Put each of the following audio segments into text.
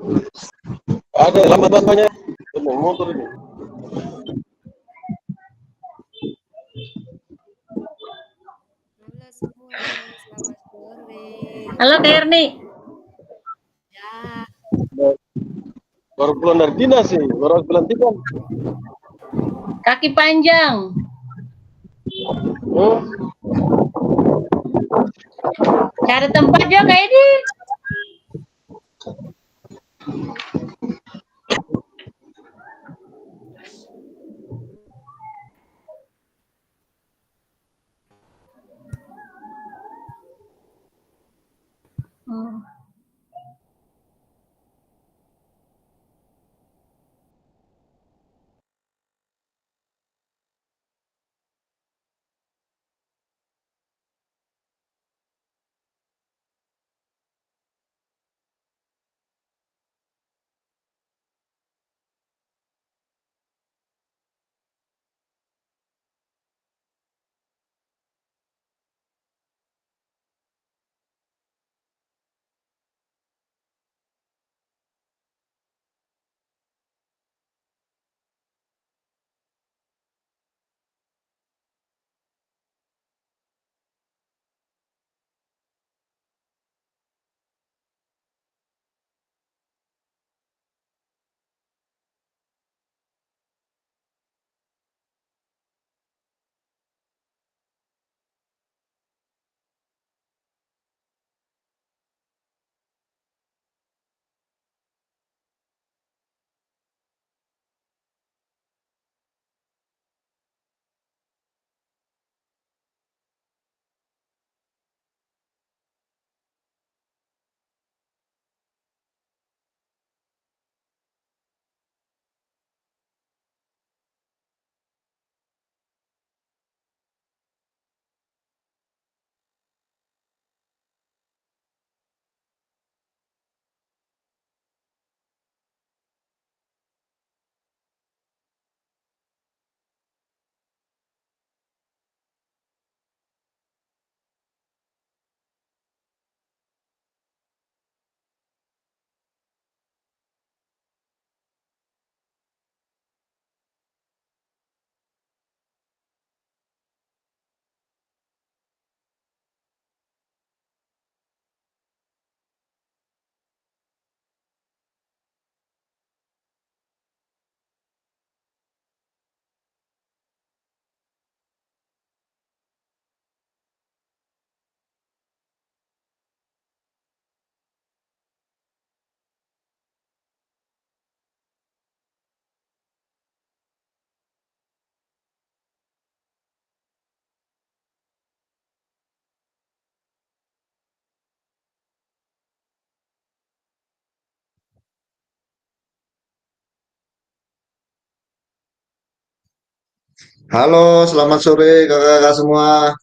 Ada lambat banyak motor ini. Halo semua, selamat sore. Halo Kak Erni. Ya. Baru pulang dari dinas sih, baru pulang tiga. Kaki panjang. Cari tempat ya Kak Edi. Halo, selamat sore kakak-kakak semua.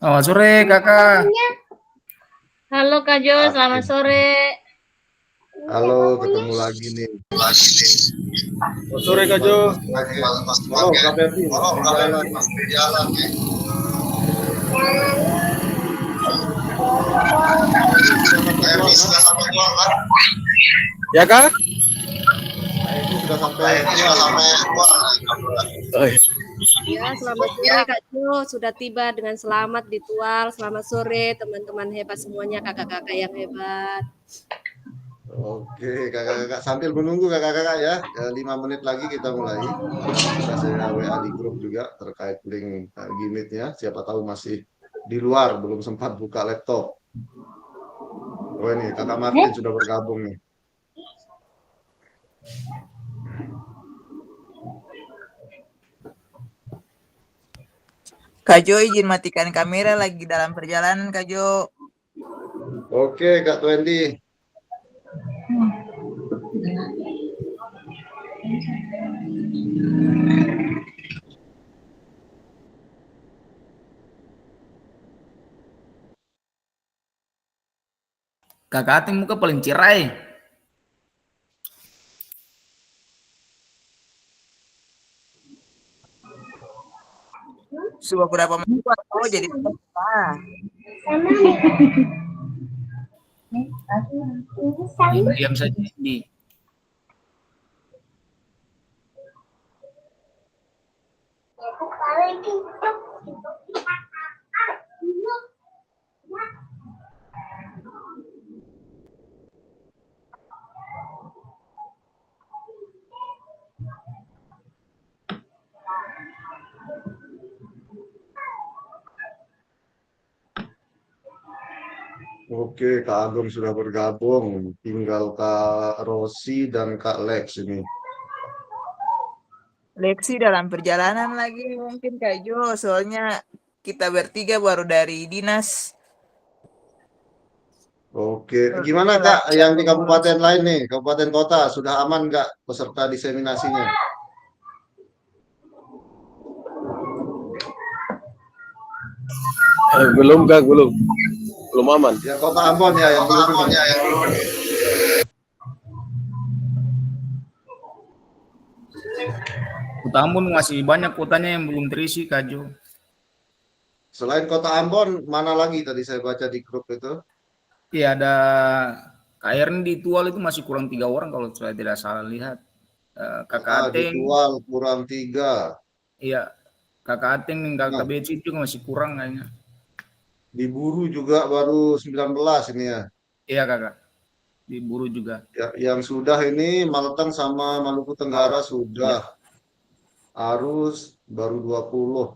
Selamat sore kakak. Halo Kak Jo, Oke. selamat sore. Halo, ketemu lagi nih. Selamat sore Kak Jo. Halo, Kak Berdi, di jalan nih. Ini sudah sampai keluar kan? Ya Kak? Ini sudah sampai keluar. Ya, selamat sore Kak Jo, sudah tiba dengan selamat di Tual. Selamat sore teman-teman hebat semuanya, kakak-kakak yang hebat. Oke, kakak-kakak sambil menunggu kakak-kakak ya, 5 menit lagi kita mulai. Bisa saya WA di grup juga terkait link Gmeet-nya. Siapa tahu masih di luar, belum sempat buka laptop. Oh ini kakak Martin sudah bergabung nih. Kak Jo izin matikan kamera lagi dalam perjalanan Kak Jo. Oke Kak Twendi. Kakak Ating muka paling cerai. Sudah berapa menit? Oh jadi Diam saja di. Oke, Kak Agung sudah bergabung. Tinggal Kak Rosi dan Kak Lex ini. Leksi dalam perjalanan lagi mungkin Kak Jo, soalnya kita bertiga baru dari dinas. Oke, gimana Kak yang di kabupaten lain nih, kabupaten kota, sudah aman nggak peserta diseminasinya? Belum Kak, belum. Belum aman. Ya kota Ambon ya yang belum ini. Kota Ambon masih banyak kotanya yang belum terisi, Kak Jo. Selain kota Ambon, mana lagi tadi saya baca di grup itu? Iya, ada KRN di Tual itu masih kurang 3 orang kalau saya tidak salah lihat. Kakak Di Ateng, Tual kurang 3. iya, Kakak Ateng dan Kakak Beci itu masih kurang kayaknya. Di Buru juga baru 19 ini ya. Iya Kakak, di Buru juga. Ya, yang sudah ini Malatang sama Maluku Tenggara sudah. Arus baru 20.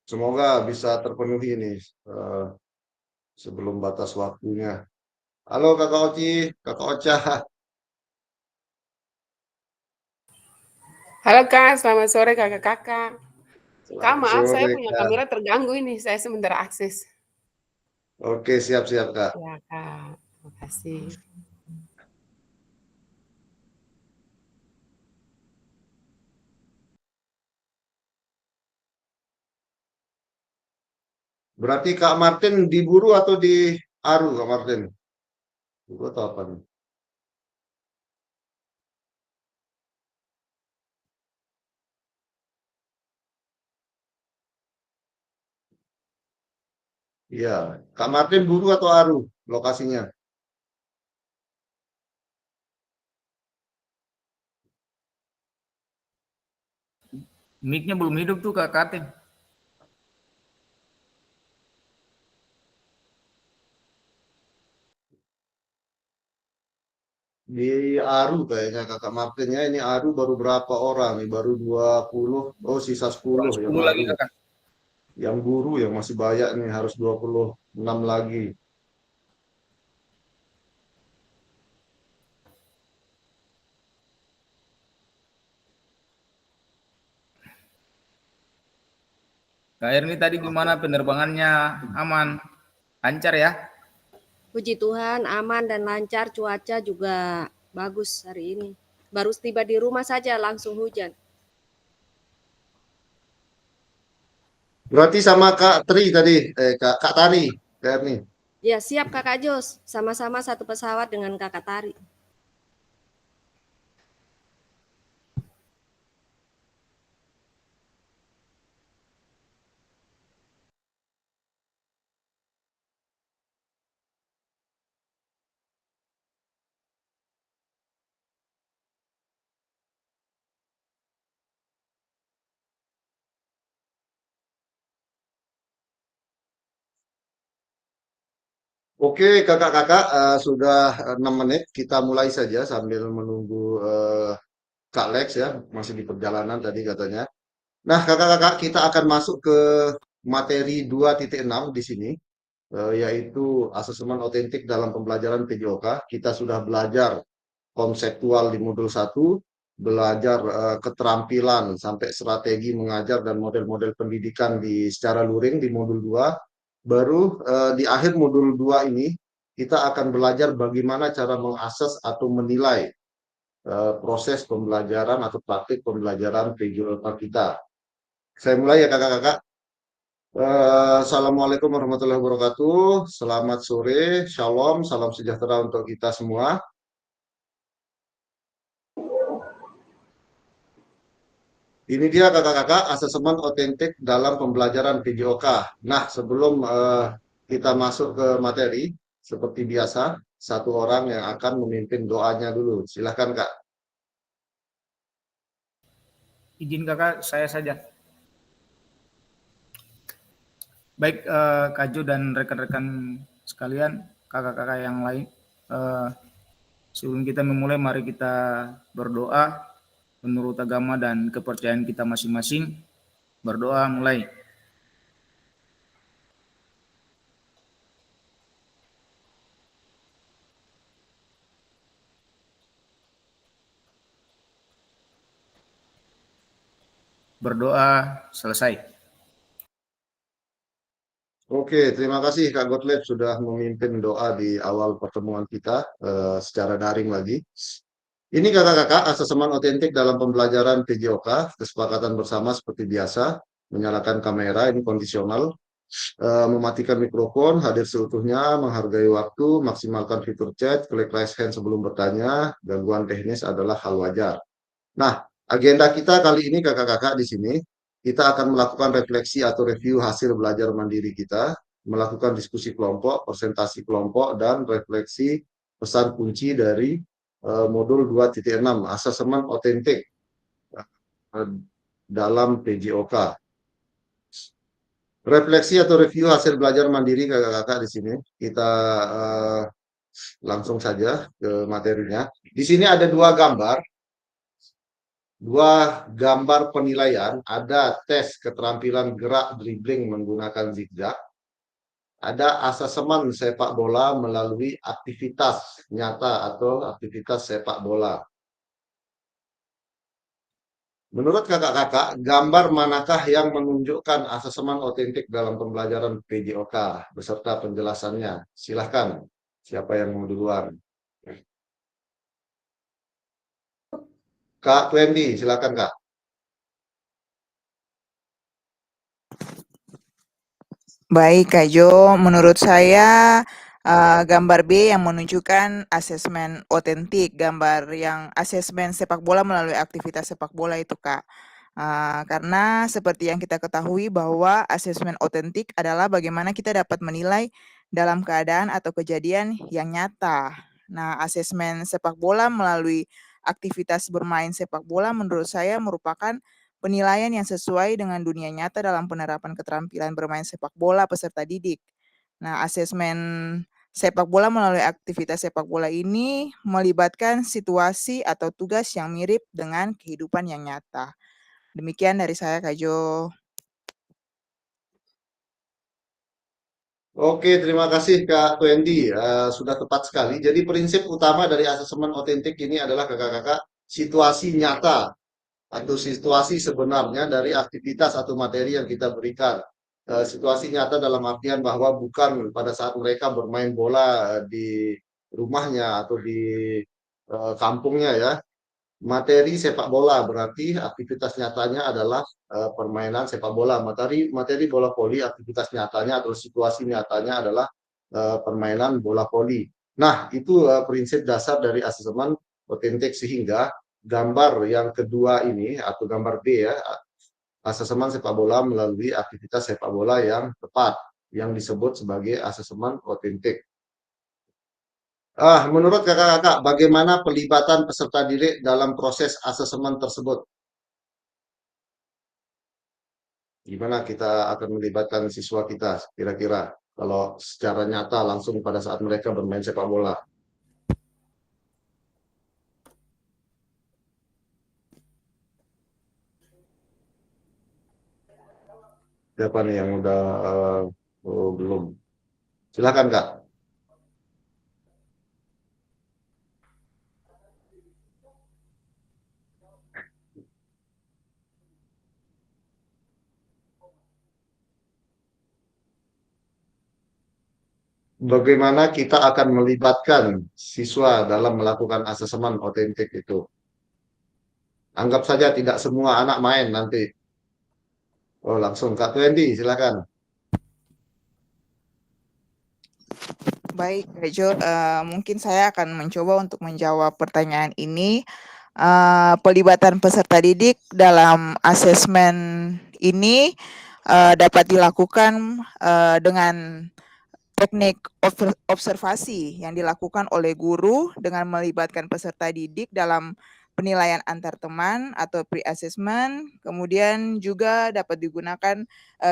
Semoga bisa terpenuhi ini sebelum batas waktunya. Halo Kakak Oci, Kakak Ocha. Halo Kak, selamat sore kakak-kakak. Kak, maaf saya Sore, punya Kak. kamera terganggu ini, saya sebentar akses. Oke, siap-siap Kak. Ya Kak, terima kasih. Berarti Kak Martin di Buru atau di Aru Kak Martin? Buru atau apa nih? Iya, Kak Martin Buru atau Aru lokasinya? Mic-nya belum hidup tuh Kakak Ateng. Di Aru kayaknya Kakak Martinnya ini Aru baru berapa orang nih? Baru 20. Oh, sisa 10 yang 10 lagi Aru. Kakak. Yang Buru yang masih banyak nih harus 26 lagi. Kak Erni tadi gimana penerbangannya? Aman? Lancar ya? Puji Tuhan, aman dan lancar, cuaca juga bagus hari ini. Baru tiba di rumah saja langsung hujan. Berarti sama Kak Tri tadi, Kak Tari, Kak Erni. Ya siap Kakak Jos, sama-sama satu pesawat dengan Kakak Tari. Oke, kakak-kakak, sudah 6 menit. Kita mulai saja sambil menunggu Kak Lex ya, masih di perjalanan tadi katanya. Nah, kakak-kakak, kita akan masuk ke materi 2.6 di sini, yaitu asesmen otentik dalam pembelajaran PJOK. Kita sudah belajar konseptual di modul 1, belajar keterampilan sampai strategi mengajar dan model-model pendidikan di secara luring di modul 2. Baru di akhir modul 2 ini kita akan belajar bagaimana cara mengakses atau menilai proses pembelajaran atau praktik pembelajaran PJOK kita. Saya mulai ya kakak-kakak. Assalamualaikum warahmatullahi wabarakatuh. Selamat sore, shalom, salam sejahtera untuk kita semua. Ini dia kakak-kakak asesmen otentik dalam pembelajaran PJOK. Nah, sebelum kita masuk ke materi, seperti biasa, satu orang yang akan memimpin doanya dulu. Silahkan Kak. Izin kakak, saya saja. Baik, Kak Jo dan rekan-rekan sekalian, kakak-kakak yang lain. Sebelum kita memulai, mari kita berdoa menurut agama dan kepercayaan kita masing-masing. Berdoa mulai. Berdoa selesai. Oke, terima kasih Kak Gottlieb sudah memimpin doa di awal pertemuan kita secara daring lagi. Ini kakak-kakak asesmen otentik dalam pembelajaran PJOK, kesepakatan bersama seperti biasa, menyalakan kamera, ini kondisional, mematikan mikrofon, hadir seutuhnya, menghargai waktu, maksimalkan fitur chat, klik raise hand sebelum bertanya, gangguan teknis adalah hal wajar. Nah, agenda kita kali ini kakak-kakak di sini, kita akan melakukan refleksi atau review hasil belajar mandiri kita, melakukan diskusi kelompok, presentasi kelompok, dan refleksi pesan kunci dari modul 2.6, asesmen otentik dalam PJOK. Refleksi atau review hasil belajar mandiri kakak-kakak di sini. Kita langsung saja ke materinya. Di sini ada dua gambar penilaian. Ada tes keterampilan gerak dribbling menggunakan zigzag. Ada asesmen sepak bola melalui aktivitas nyata atau aktivitas sepak bola. Menurut kakak-kakak, gambar manakah yang menunjukkan asesmen otentik dalam pembelajaran PJOK beserta penjelasannya? Silahkan, siapa yang mau duluan? Kak Wendy, silahkan Kak. Baik, Kak Jo. Menurut saya gambar B yang menunjukkan asesmen otentik, gambar yang asesmen sepak bola melalui aktivitas sepak bola itu, Kak. Karena seperti yang kita ketahui bahwa asesmen otentik adalah bagaimana kita dapat menilai dalam keadaan atau kejadian yang nyata. Nah, asesmen sepak bola melalui aktivitas bermain sepak bola menurut saya merupakan penilaian yang sesuai dengan dunia nyata dalam penerapan keterampilan bermain sepak bola peserta didik. Nah, asesmen sepak bola melalui aktivitas sepak bola ini melibatkan situasi atau tugas yang mirip dengan kehidupan yang nyata. Demikian dari saya, Kak Jo. Oke, terima kasih Kak Wendy. Sudah tepat sekali. Jadi prinsip utama dari asesmen otentik ini adalah kakak-kakak situasi nyata atau situasi sebenarnya dari aktivitas atau materi yang kita berikan. Situasi nyata dalam artian bahwa bukan pada saat mereka bermain bola di rumahnya atau di kampungnya ya. Materi sepak bola berarti aktivitas nyatanya adalah permainan sepak bola. Materi bola voli aktivitas nyatanya atau situasi nyatanya adalah permainan bola voli. Nah, itu prinsip dasar dari asesmen otentik sehingga gambar yang kedua ini atau gambar B ya, asesmen sepak bola melalui aktivitas sepak bola yang tepat yang disebut sebagai asesmen otentik. Menurut kakak-kakak, bagaimana pelibatan peserta didik dalam proses asesmen tersebut? Gimana kita akan melibatkan siswa kita kira-kira kalau secara nyata langsung pada saat mereka bermain sepak bola? Siapa nih yang udah belum? Silakan Kak. Bagaimana kita akan melibatkan siswa dalam melakukan asesmen otentik itu? Anggap saja tidak semua anak main nanti. Oh, langsung Kak Twendi, silakan. Baik, Kak Jo, mungkin saya akan mencoba untuk menjawab pertanyaan ini. Pelibatan peserta didik dalam asesmen ini dapat dilakukan dengan teknik observasi yang dilakukan oleh guru dengan melibatkan peserta didik dalam penilaian antar teman atau pre-assessment. Kemudian juga dapat digunakan,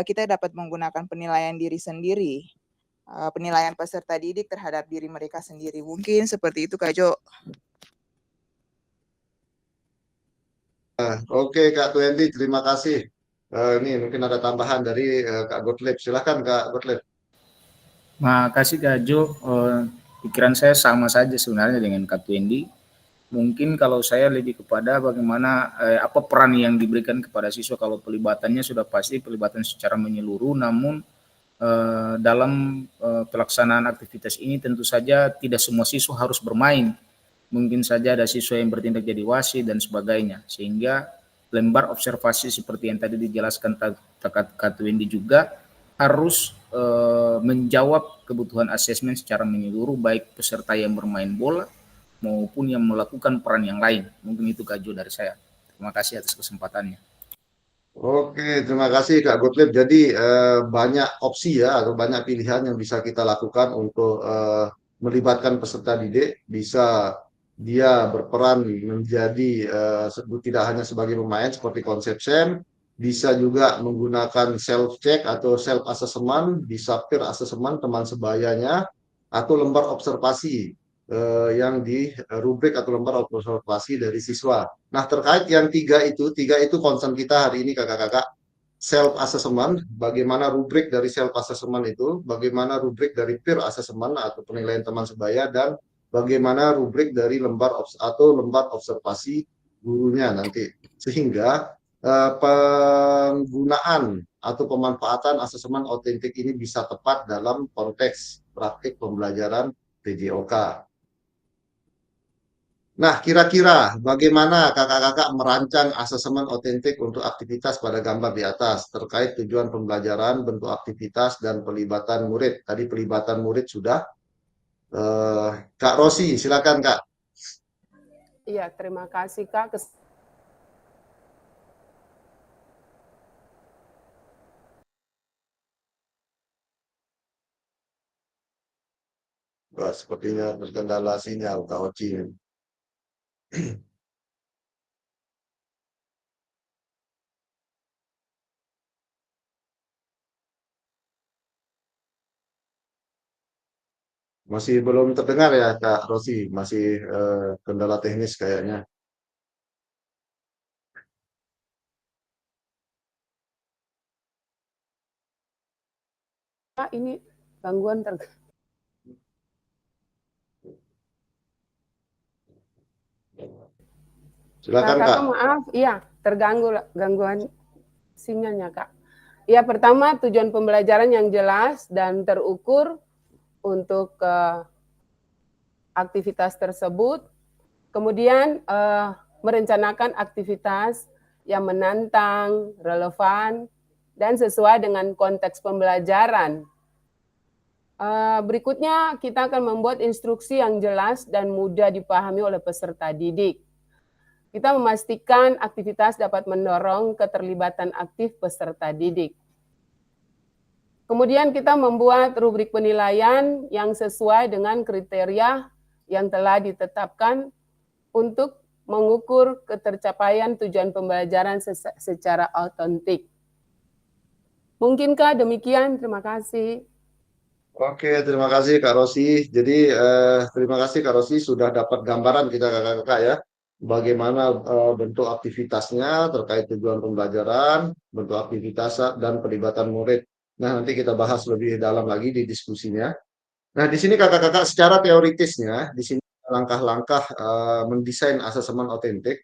kita dapat menggunakan penilaian diri sendiri, penilaian peserta didik terhadap diri mereka sendiri. Mungkin seperti itu, Kak Jo. Oke Kak Twendi, terima kasih. Ini mungkin ada tambahan dari Kak Gottlieb. Silakan Kak Gottlieb. Makasih Kak Jo. Pikiran saya sama saja sebenarnya dengan Kak Twendi. Mungkin kalau saya lebih kepada bagaimana apa peran yang diberikan kepada siswa. Kalau pelibatannya sudah pasti pelibatan secara menyeluruh, namun dalam pelaksanaan aktivitas ini tentu saja tidak semua siswa harus bermain. Mungkin saja ada siswa yang bertindak jadi wasit dan sebagainya, sehingga lembar observasi seperti yang tadi dijelaskan Kak Twendi juga harus menjawab kebutuhan asesmen secara menyeluruh, baik peserta yang bermain bola maupun yang melakukan peran yang lain. Mungkin itu Kak Jo dari saya. Terima kasih atas kesempatannya. Oke, terima kasih Kak Gottlieb. Jadi banyak opsi ya atau banyak pilihan yang bisa kita lakukan untuk melibatkan peserta didik. Bisa dia berperan menjadi tidak hanya sebagai pemain seperti konsep SEM, bisa juga menggunakan self check atau self assessment, bisa peer assessment teman sebayanya, atau lembar observasi yang di rubrik atau lembar observasi dari siswa. Nah, terkait yang tiga itu concern kita hari ini kakak-kakak. Self assessment, bagaimana rubrik dari self assessment itu, bagaimana rubrik dari peer assessment atau penilaian teman sebaya, dan bagaimana rubrik dari lembar observasi gurunya nanti. Sehingga penggunaan atau pemanfaatan asesmen otentik ini bisa tepat dalam konteks praktik pembelajaran PJOK. Nah, kira-kira bagaimana kakak-kakak merancang asesmen otentik untuk aktivitas pada gambar di atas terkait tujuan pembelajaran, bentuk aktivitas, dan pelibatan murid. Tadi pelibatan murid sudah. Kak Rosi, silakan Kak. Iya, terima kasih Kak. Wah, sepertinya terkendala sinyal Kak Oci. Masih belum terdengar ya Kak Rosi, masih kendala teknis kayaknya. Kak, ini gangguan Silakan Kak. Kakak maaf, iya terganggu gangguan sinyalnya Kak. Ya, pertama tujuan pembelajaran yang jelas dan terukur untuk aktivitas tersebut. Kemudian merencanakan aktivitas yang menantang, relevan, dan sesuai dengan konteks pembelajaran. Berikutnya kita akan membuat instruksi yang jelas dan mudah dipahami oleh peserta didik. Kita memastikan aktivitas dapat mendorong keterlibatan aktif peserta didik. Kemudian kita membuat rubrik penilaian yang sesuai dengan kriteria yang telah ditetapkan untuk mengukur ketercapaian tujuan pembelajaran secara autentik. Mungkinkah demikian? Terima kasih. Oke, terima kasih Kak Rosi. Jadi terima kasih Kak Rosi sudah dapat gambaran kita kakak-kakak ya. Bagaimana bentuk aktivitasnya terkait tujuan pembelajaran, bentuk aktivitas dan pelibatan murid. Nah, nanti kita bahas lebih dalam lagi di diskusinya. Nah, di sini kakak-kakak secara teoritisnya, di sini langkah-langkah mendesain asesmen otentik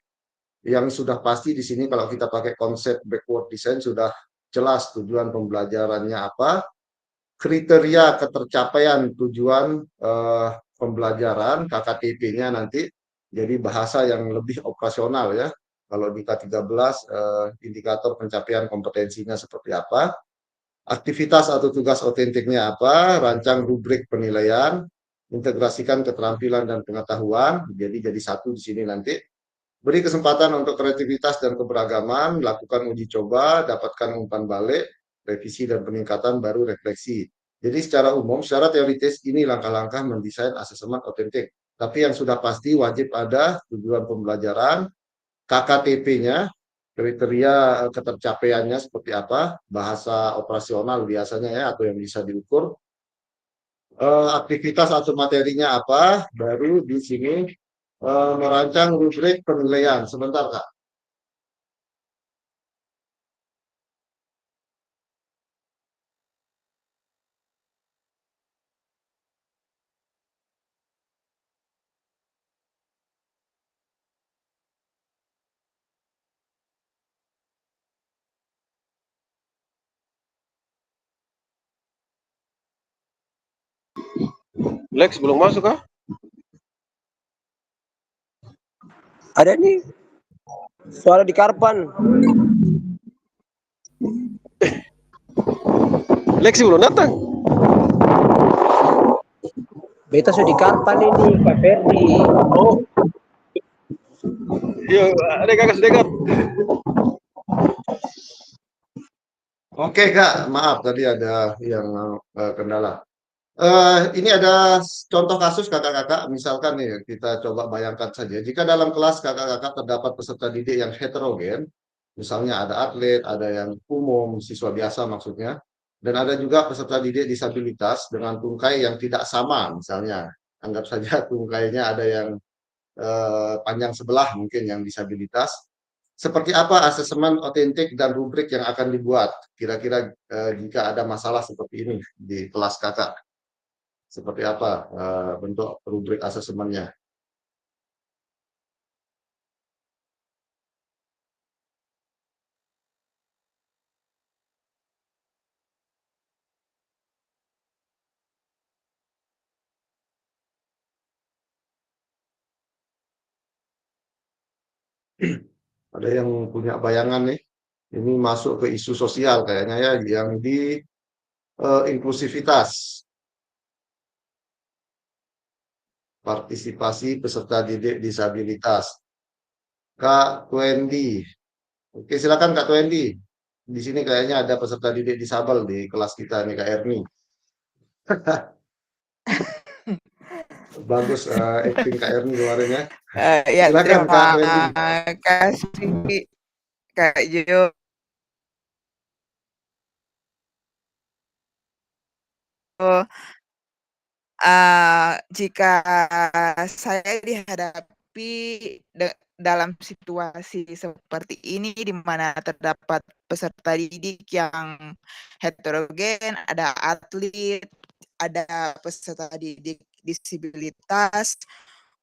yang sudah pasti di sini kalau kita pakai konsep backward design sudah jelas tujuan pembelajarannya apa, kriteria ketercapaian tujuan pembelajaran KKTP-nya nanti jadi bahasa yang lebih operasional ya. Kalau di K13 indikator pencapaian kompetensinya seperti apa, aktivitas atau tugas otentiknya apa, rancang rubrik penilaian, integrasikan keterampilan dan pengetahuan, jadi satu di sini nanti. Beri kesempatan untuk kreativitas dan keberagaman, lakukan uji coba, dapatkan umpan balik, revisi dan peningkatan, baru refleksi. Jadi secara umum, secara teoritis ini langkah-langkah mendesain asesmen otentik. Tapi yang sudah pasti wajib ada tujuan pembelajaran, KKTP-nya, kriteria ketercapaiannya seperti apa, bahasa operasional biasanya ya, atau yang bisa diukur, aktivitas atau materinya apa, baru di sini merancang rubrik penilaian. Sebentar, Kak. Lex belum masuk kah? Ada nih suara di Karpan. Lex belum datang. Beta sudah di Karpan ini, Pak Ferdi. Oh. Iya, ada kakak sedekat. Oke, Kak, maaf tadi ada yang kendala. Ini ada contoh kasus kakak-kakak, misalkan nih kita coba bayangkan saja, jika dalam kelas kakak-kakak terdapat peserta didik yang heterogen, misalnya ada atlet, ada yang umum, siswa biasa maksudnya, dan ada juga peserta didik disabilitas dengan tungkai yang tidak sama, misalnya, anggap saja tungkainya ada yang panjang sebelah mungkin yang disabilitas. Seperti apa asesmen otentik dan rubrik yang akan dibuat? Kira-kira jika ada masalah seperti ini di kelas kakak, seperti apa bentuk rubrik asesmennya? Ada yang punya bayangan nih? Ini masuk ke isu sosial kayaknya ya, yang di inklusivitas, partisipasi peserta didik disabilitas. Kak Wendy, oke silakan Kak Wendy. Di sini kayaknya ada peserta didik disabel di kelas kita nih Kak Erni. Bagus acting Kak Erni kemarin ya. Ya, Silakan Kak Wendy. terima kasih Kak Jo. Jika saya dihadapi dalam situasi seperti ini di mana terdapat peserta didik yang heterogen, ada atlet, ada peserta didik disabilitas,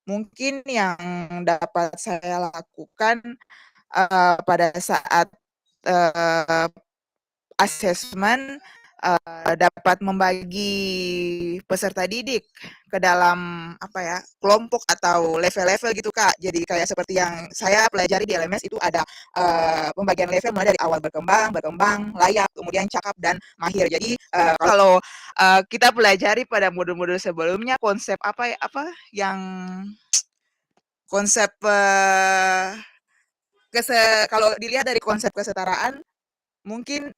mungkin yang dapat saya lakukan pada saat asesmen dapat membagi peserta didik ke dalam kelompok atau level-level gitu Kak. Jadi kayak seperti yang saya pelajari di LMS itu ada pembagian level mulai dari awal berkembang, layak, kemudian cakap dan mahir. Jadi kalau kita pelajari pada modul-modul sebelumnya konsep konsep kalau dilihat dari konsep kesetaraan mungkin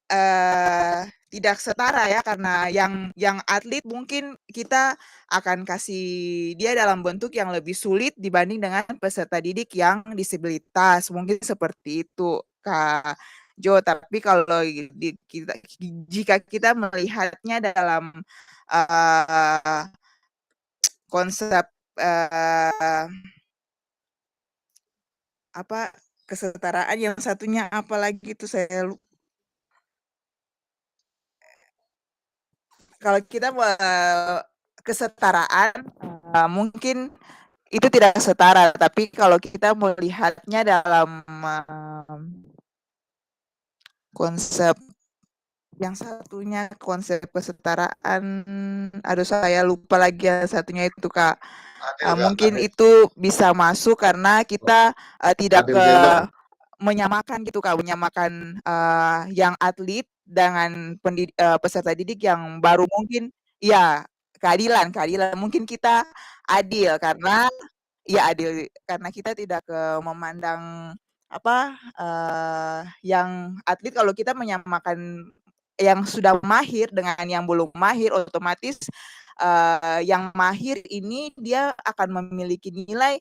tidak setara ya, karena yang atlet mungkin kita akan kasih dia dalam bentuk yang lebih sulit dibanding dengan peserta didik yang disabilitas, mungkin seperti itu Kak Jo. Tapi kalau jika kita melihatnya dalam konsep kesetaraan, yang satunya apalagi itu saya lupa. Kalau kita kesetaraan mungkin itu tidak setara, tapi kalau kita melihatnya dalam konsep yang satunya, konsep kesetaraan, aduh saya lupa lagi yang satunya itu Kak. Mungkin itu bisa masuk karena kita tidak ke menyamakan gitu Kak, menyamakan yang atlet dengan peserta didik yang baru mungkin ya keadilan mungkin kita adil karena ya adil karena kita tidak memandang apa yang atlet kalau kita menyamakan yang sudah mahir dengan yang belum mahir otomatis yang mahir ini dia akan memiliki nilai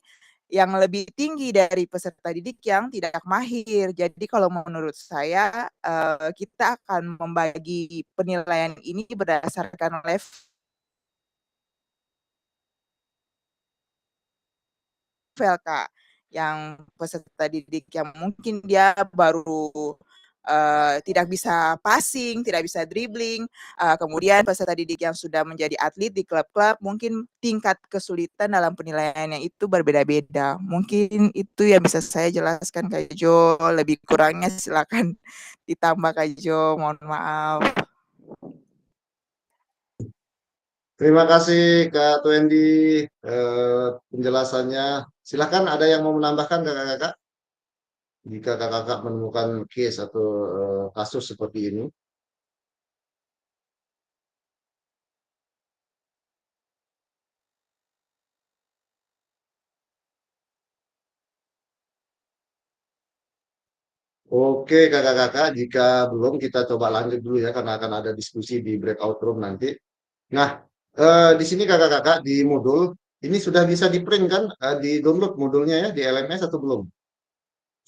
yang lebih tinggi dari peserta didik yang tidak mahir. Jadi kalau menurut saya kita akan membagi penilaian ini berdasarkan level Kak. Yang peserta didik yang mungkin dia baru tidak bisa passing, tidak bisa dribbling. Kemudian peserta didik yang sudah menjadi atlet di klub-klub, mungkin tingkat kesulitan dalam penilaiannya itu berbeda-beda. Mungkin itu yang bisa saya jelaskan Kak Jo. Lebih kurangnya silakan ditambah Kak Jo. Mohon maaf. Terima kasih Kak Twendi penjelasannya. Silakan ada yang mau menambahkan kakak-kakak? Jika kakak-kakak menemukan case atau kasus seperti ini. Oke kakak-kakak, jika belum kita coba lanjut dulu ya karena akan ada diskusi di breakout room nanti. Nah, di sini kakak-kakak di modul ini sudah bisa di print kan, di download modulnya ya di LMS atau belum?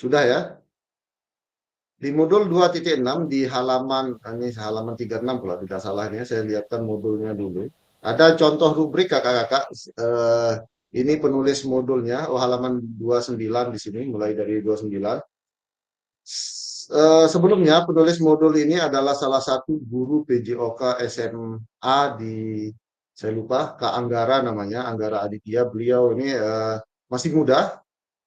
Sudah ya? Di modul 2.6 di halaman ini halaman 36 kalau tidak salah ini saya lihatkan modulnya dulu. Ada contoh rubrik kakak-kakak. Ini penulis modulnya, halaman 29 di sini mulai dari 29. Sebelumnya penulis modul ini adalah salah satu guru PJOK SMA di saya lupa Kak Anggara namanya, Anggara Aditya. Beliau ini masih muda,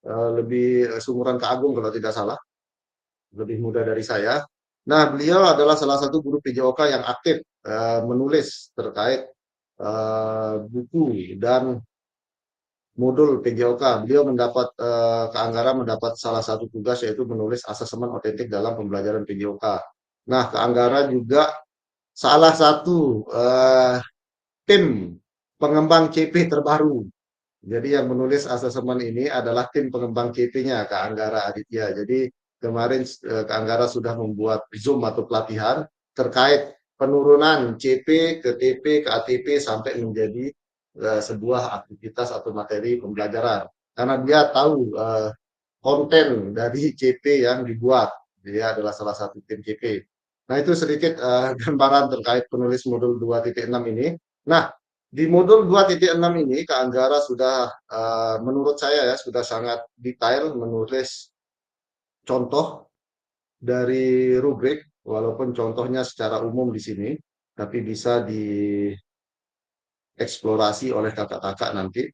lebih seumuran Kak Agung kalau tidak salah, lebih muda dari saya. Nah, beliau adalah salah satu guru PJOK yang aktif menulis terkait buku dan modul PJOK. Beliau mendapat Kak Anggara mendapat salah satu tugas yaitu menulis asesmen otentik dalam pembelajaran PJOK. Nah, Kak Anggara juga salah satu tim pengembang CP terbaru. Jadi yang menulis asesmen ini adalah tim pengembang CP-nya Kak Anggara Aditya. Jadi kemarin Kak Anggara sudah membuat Zoom atau pelatihan terkait penurunan CP ke TP ke ATP sampai menjadi sebuah aktivitas atau materi pembelajaran. Karena dia tahu konten dari CP yang dibuat. Dia adalah salah satu tim CP. Nah, itu sedikit gambaran terkait penulis modul 2.6 ini. Nah, di modul 2.6 ini Kak Anggara sudah menurut saya ya sudah sangat detail menulis contoh dari rubrik walaupun contohnya secara umum di sini tapi bisa dieksplorasi oleh kakak-kakak nanti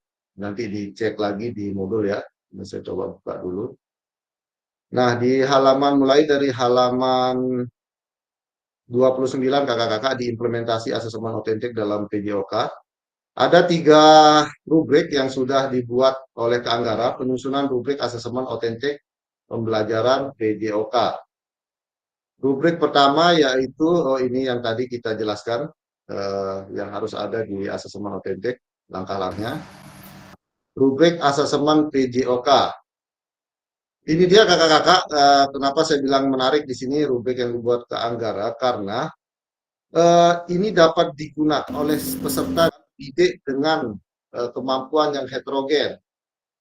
dicek lagi di modul ya. Ini saya coba buka dulu. Nah, di halaman mulai dari halaman 29 kakak-kakak di implementasi asesmen otentik dalam PJOK. Ada 3 rubrik yang sudah dibuat oleh Kak Anggara, penyusunan rubrik asesmen otentik pembelajaran PJOK. Rubrik pertama yaitu ini yang tadi kita jelaskan, yang harus ada di asesmen otentik, langkah-langkahnya. Rubrik asesmen PJOK. Ini dia kakak-kakak, kenapa saya bilang menarik di sini rubrik yang dibuat Kak Anggara, karena ini dapat digunakan oleh peserta didik dengan kemampuan yang heterogen.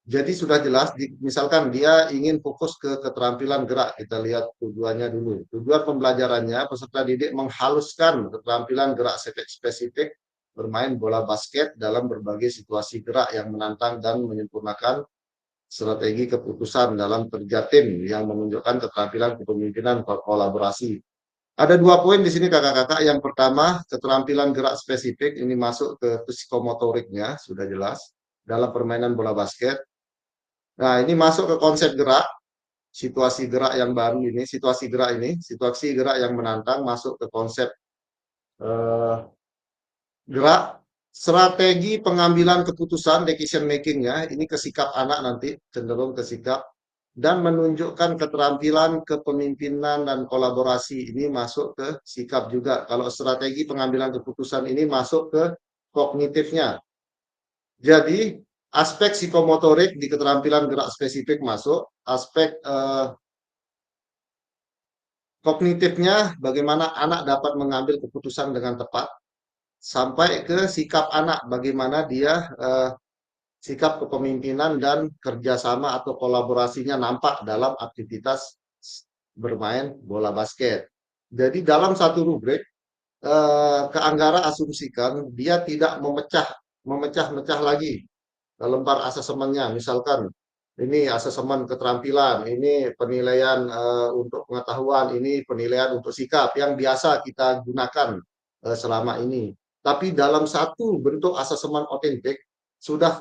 Jadi sudah jelas, misalkan dia ingin fokus ke keterampilan gerak, kita lihat tujuannya dulu. Tujuan pembelajarannya, peserta didik menghaluskan keterampilan gerak spesifik bermain bola basket dalam berbagai situasi gerak yang menantang dan menyempurnakan strategi keputusan dalam kerja tim yang menunjukkan keterampilan kepemimpinan kolaborasi. Ada 2 poin di sini kakak-kakak. Yang pertama, keterampilan gerak spesifik ini masuk ke psikomotoriknya, sudah jelas, dalam permainan bola basket. Nah, ini masuk ke konsep gerak, situasi gerak yang baru ini, situasi gerak yang menantang masuk ke konsep gerak, strategi pengambilan keputusan, decision making-nya, ini ke sikap anak nanti, cenderung ke sikap dan menunjukkan keterampilan kepemimpinan dan kolaborasi. Ini masuk ke sikap juga. Kalau strategi pengambilan keputusan ini masuk ke kognitifnya. Jadi aspek psikomotorik di keterampilan gerak spesifik masuk, aspek kognitifnya bagaimana anak dapat mengambil keputusan dengan tepat, sampai ke sikap anak bagaimana dia sikap kepemimpinan dan kerjasama atau kolaborasinya nampak dalam aktivitas bermain bola basket. Jadi dalam satu rubrik, Kak Anggara asumsikan dia tidak memecah-mecah lagi lembar asesemennya. Misalkan ini asesemen keterampilan, ini penilaian untuk pengetahuan, ini penilaian untuk sikap yang biasa kita gunakan selama ini. Tapi dalam satu bentuk asesemen otentik sudah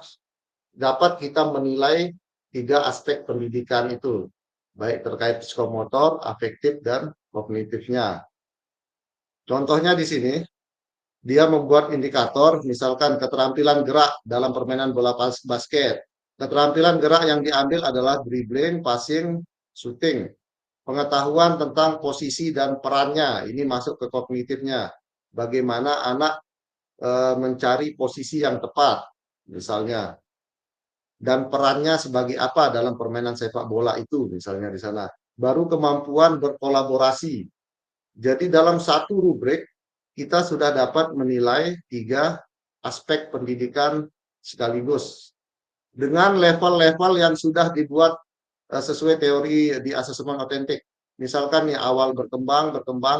dapat kita menilai 3 aspek pendidikan itu, baik terkait psikomotor, afektif, dan kognitifnya. Contohnya di sini, dia membuat indikator, misalkan keterampilan gerak dalam permainan bola basket. Keterampilan gerak yang diambil adalah dribbling, passing, shooting. Pengetahuan tentang posisi dan perannya, ini masuk ke kognitifnya. Bagaimana anak mencari posisi yang tepat, misalnya. Dan perannya sebagai apa dalam permainan sepak bola itu, misalnya di sana. Baru kemampuan berkolaborasi. Jadi dalam satu rubrik, kita sudah dapat menilai 3 aspek pendidikan sekaligus. Dengan level-level yang sudah dibuat sesuai teori di asesmen otentik. Misalkan nih awal berkembang,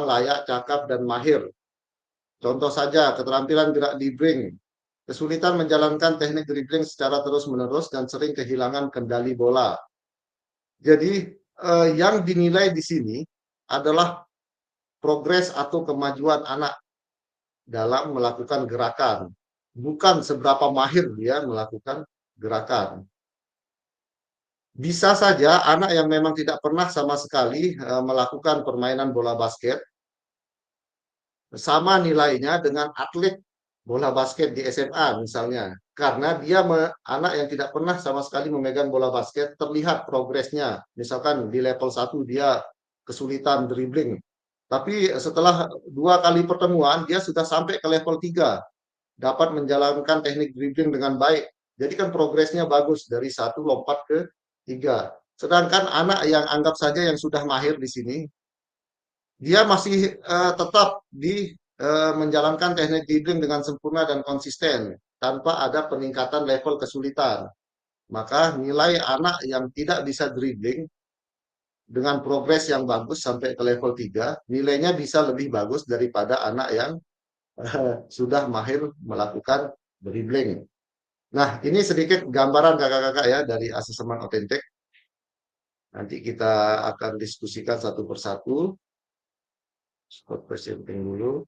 layak, cakap, dan mahir. Contoh saja, keterampilan gerak dribbling. Kesulitan menjalankan teknik dribbling secara terus-menerus dan sering kehilangan kendali bola. Jadi yang dinilai di sini adalah progres atau kemajuan anak dalam melakukan gerakan. Bukan seberapa mahir dia melakukan gerakan. Bisa saja anak yang memang tidak pernah sama sekali melakukan permainan bola basket, sama nilainya dengan atlet bola basket di SMA misalnya. Karena dia anak yang tidak pernah sama sekali memegang bola basket, terlihat progresnya. Misalkan di level 1 dia kesulitan dribbling. Tapi setelah 2 kali pertemuan, dia sudah sampai ke level 3. Dapat menjalankan teknik dribbling dengan baik. Jadi kan progresnya bagus, dari 1 lompat ke 3. Sedangkan anak yang anggap saja yang sudah mahir di sini, dia masih tetap menjalankan teknik dribbling dengan sempurna dan konsisten tanpa ada peningkatan level kesulitan. Maka nilai anak yang tidak bisa dribbling dengan progres yang bagus sampai ke level 3, nilainya bisa lebih bagus daripada anak yang sudah mahir melakukan dribbling. Nah, ini sedikit gambaran kakak-kakak ya dari asesmen otentik. Nanti kita akan diskusikan satu persatu. Stop presenting dulu.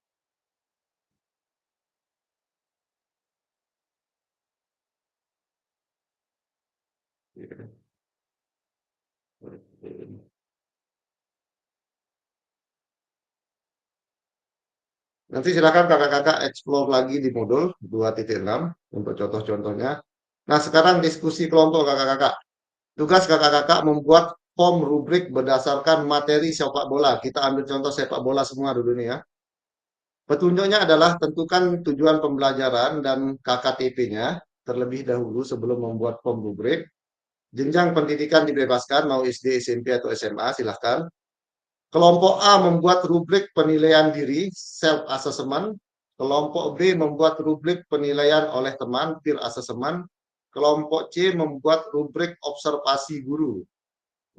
Nanti silakan kakak-kakak explore lagi di modul 2.6 untuk contoh-contohnya. Nah, sekarang diskusi kelompok kakak-kakak. Tugas kakak-kakak membuat form rubrik berdasarkan materi sepak bola. Kita ambil contoh sepak bola semua dulu nih ya. Petunjuknya adalah tentukan tujuan pembelajaran dan KKTP-nya terlebih dahulu sebelum membuat form rubrik. Jenjang pendidikan dibebaskan, mau SD, SMP, atau SMA, silahkan. Kelompok A membuat rubrik penilaian diri, self-assessment. Kelompok B membuat rubrik penilaian oleh teman, peer assessment. Kelompok C membuat rubrik observasi guru.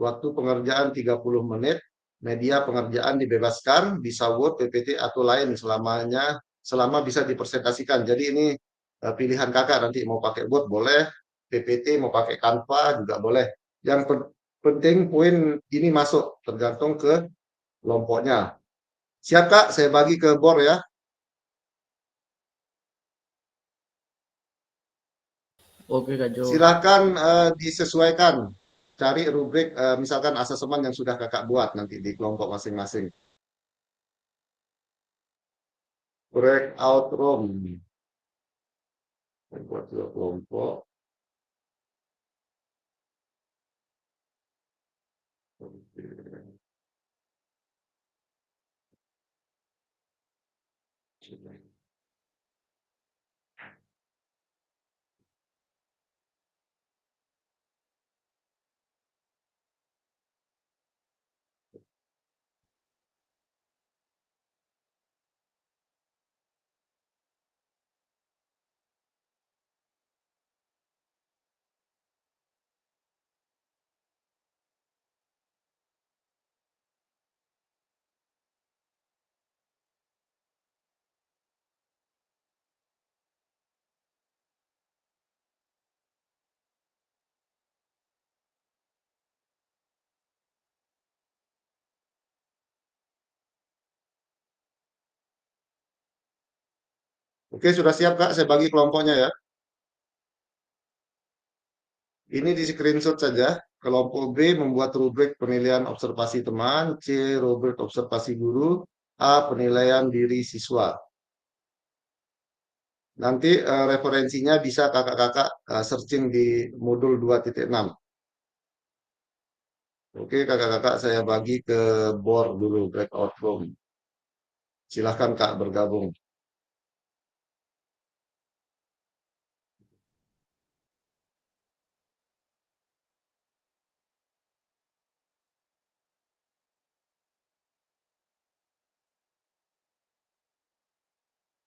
Waktu pengerjaan 30 menit, media pengerjaan dibebaskan, bisa Word, PPT, atau lain selama bisa dipresentasikan. Jadi ini pilihan kakak, nanti mau pakai Word boleh, PPT mau pakai Canva juga boleh. Yang penting poin ini masuk, tergantung ke kelompoknya. Siap Kak, saya bagi ke board ya. Oke Kak Jo. Silakan disesuaikan. Cari rubrik misalkan asesmen yang sudah kakak buat nanti di kelompok masing-masing. Breakout room. Buat dua kelompok. Oke, sudah siap Kak? Saya bagi kelompoknya ya. Ini di screenshot saja. Kelompok B membuat rubrik penilaian observasi teman, C rubrik observasi guru, A penilaian diri siswa. Nanti referensinya bisa kakak-kakak searching di modul 2.6. Oke, kakak-kakak saya bagi ke board dulu, breakout room. Silahkan Kak bergabung.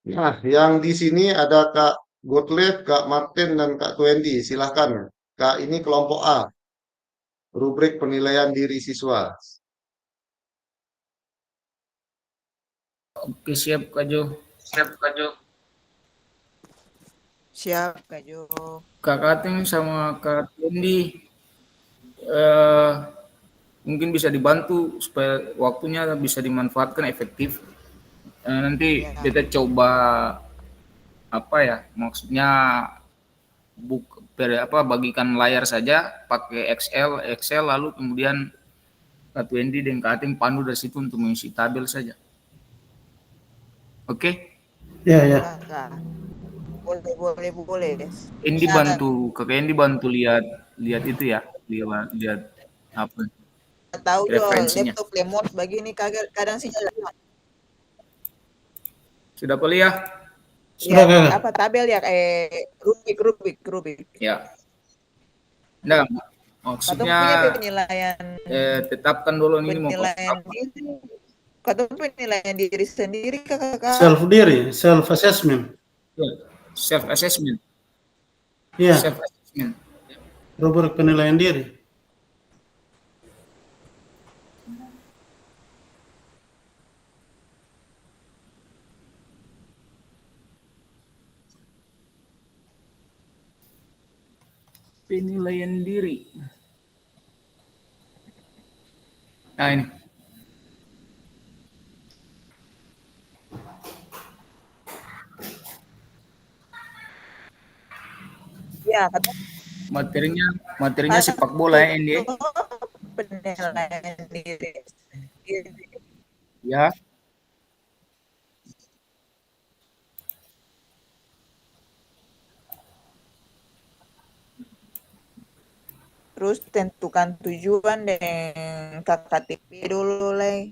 Nah, yang di sini ada Kak Gottlieb, Kak Martin, dan Kak Twendi. Silahkan. Kak, ini kelompok A. Rubrik penilaian diri siswa. Oke, siap Kak Jo. Siap, Kak Jo. Kak Kating sama Kak Tendi eh, mungkin bisa dibantu supaya waktunya bisa dimanfaatkan efektif. Nanti Ya. kita coba apa ya? Maksudnya bagikan layar saja pakai Excel lalu kemudian Kak Wendy dan Kak Ating pandu dari situ untuk mengisi tabel saja. Oke? Ya, ya. Kak. Boleh. Indi bantu, Kak Indi bantu lihat itu ya, lihat apa Tahu jo, referensinya. laptop lemot begini kadang sih Sudah kuliah? Sudah, ya, Kak. apa tabel ya rubik. Ya. Nah, Atau maksudnya punya penilaian tetapkan dulu ini mau penilaian diri. Atau penilaian diri sendiri kakak. Self assessment. self assessment. Iya, Self assessment. rubrik penilaian diri. Penilaian diri. Nah, ini. Ya, kata Materinya sepak bola ya, Indi. Penilaian diri. Ya. Terus tentukan tujuan dengan KKTP dulu lah.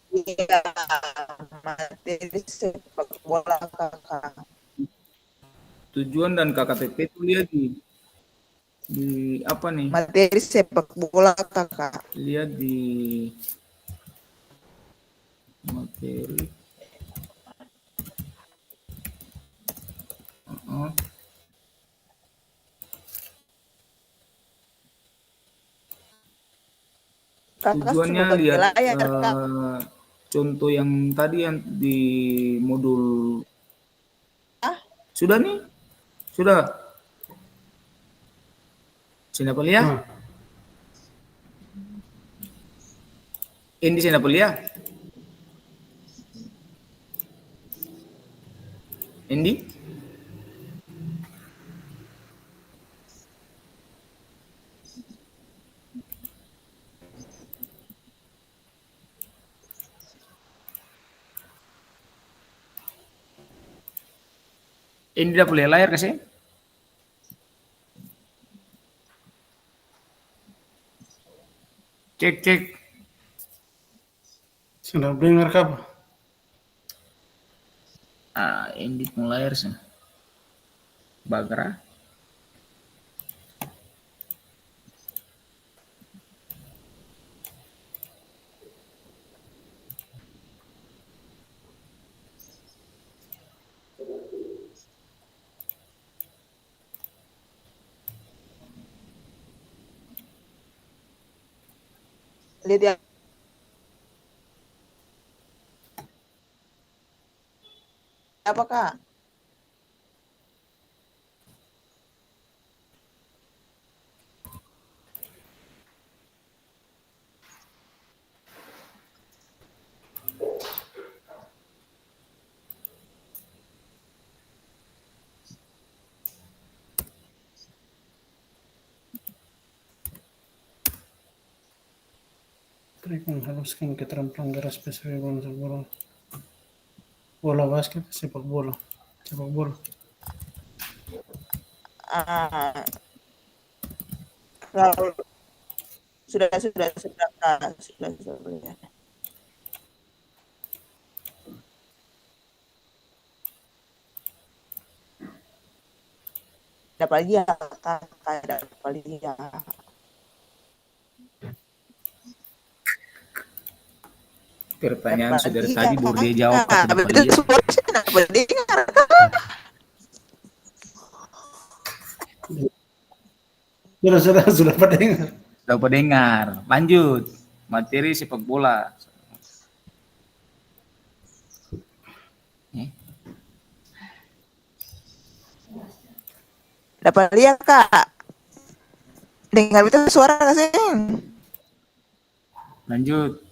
Iya, materi sepak bola kakak. Tujuan dan KKTP itu lihat di apa nih? Materi sepak bola kakak. Lihat di materi. Tujuannya lihat contoh yang tadi yang di modul. Sudah nih? Sudah. Siapa lihat? Ini siapa lihat? Indi? Indi udah boleh layar kasih? Cek cek. Sudah dengar kah? Indi mau layar sih. Bagra. Lihat ya. Apa Kak? Trik menghaluskan keterampilan gerak spesifik bola bola. Bola basket, sepak bola. Sepak bola. Ah, kalau sudah Kak, sudah ya. Dapat lagi ya Kak, dapat lagi ya. Pertanyaan Dapat saudara lagi tadi ya, baru dia jawab Kak. kenapa Betul, dia. suara saya dapat dengar Kak. Sudah pada dengar. Dapat dengar. Lanjut. Materi sepak bola. Dapat lihat Kak. Dengar itu suara Kak Seng. Lanjut.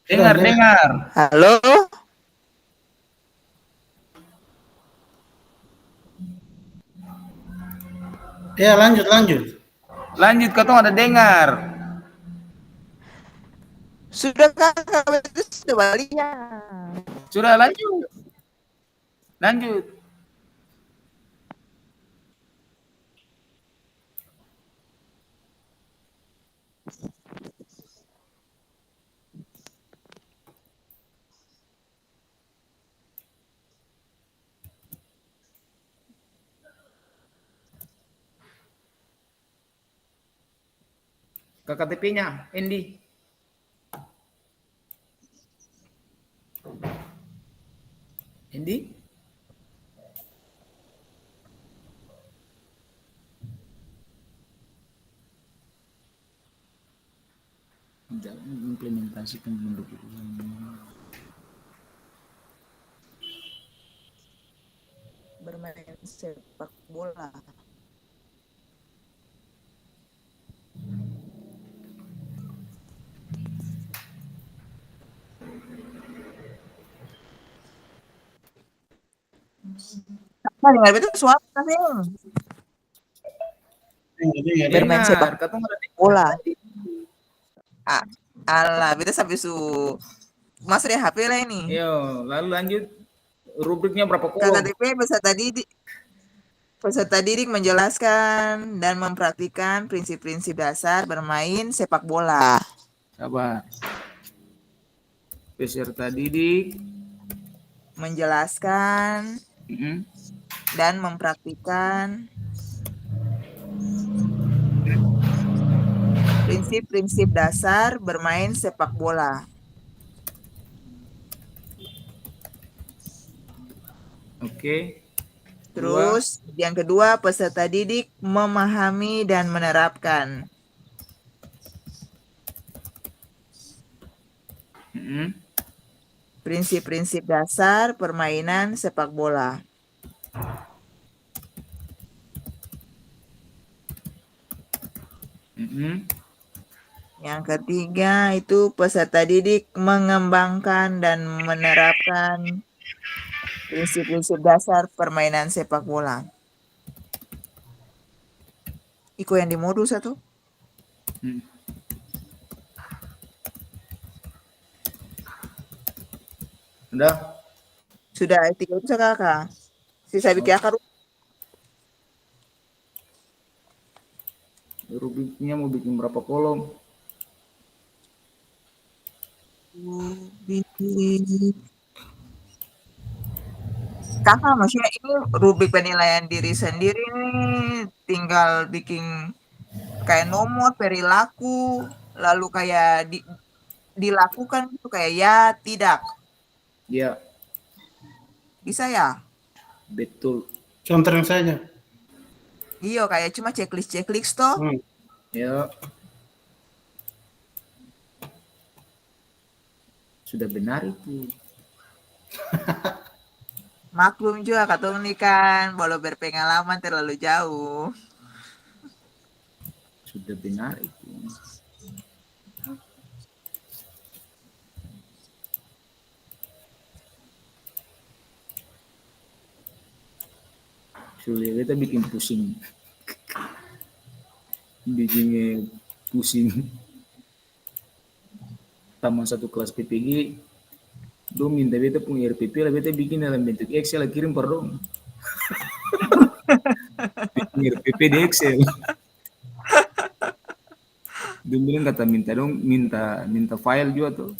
Dengar. Halo. Ya, lanjut. Lanjut, kau ada dengar. Sudah Kak, itu sudah baliknya. Sudah lanjut. Ke KTP-nya, Indi. Dalam implementasikan pendukung. Bermain sepak bola. Apa dengar itu suara Kak Seng? Bermain sepak bola. Alah, beta sampai Mas deh HP lah ini. Yo, lalu lanjut. Rubriknya berapa kolom? KKTP peserta didik menjelaskan dan mempraktikkan prinsip-prinsip dasar bermain sepak bola. Sabar. Peserta didik menjelaskan dan mempraktikkan prinsip-prinsip dasar bermain sepak bola. Oke. Terus yang kedua, peserta didik memahami dan menerapkan prinsip-prinsip dasar permainan sepak bola. Yang ketiga itu peserta didik mengembangkan dan menerapkan Prinsip-prinsip dasar permainan sepak bola. Iko yang di modus satu. Hmm. Udah? Sudah 3 itu kakak. Sisa bikin akar. Rubriknya mau bikin berapa kolom? Kakak maksudnya ini rubrik penilaian diri sendiri nih, tinggal bikin kayak nomor perilaku, lalu kayak dilakukan itu kayak ya tidak. Ya, Bisa ya? betul. Contohnya saja. Iya kayak cuma checklist toh. Ya. Sudah benar itu. Maklum juga katong nih kan, belum berpengalaman terlalu jauh. Sudah benar itu. Sudah kita bikin pusing. Bikin pusing. Taman satu kelas PPG, do minta beta punya RPP lah beta bikin dalam bentuk Excel lah kirim per dong. Bikin RPP di Excel. Dia bilang kata minta dong, minta file juga tuh.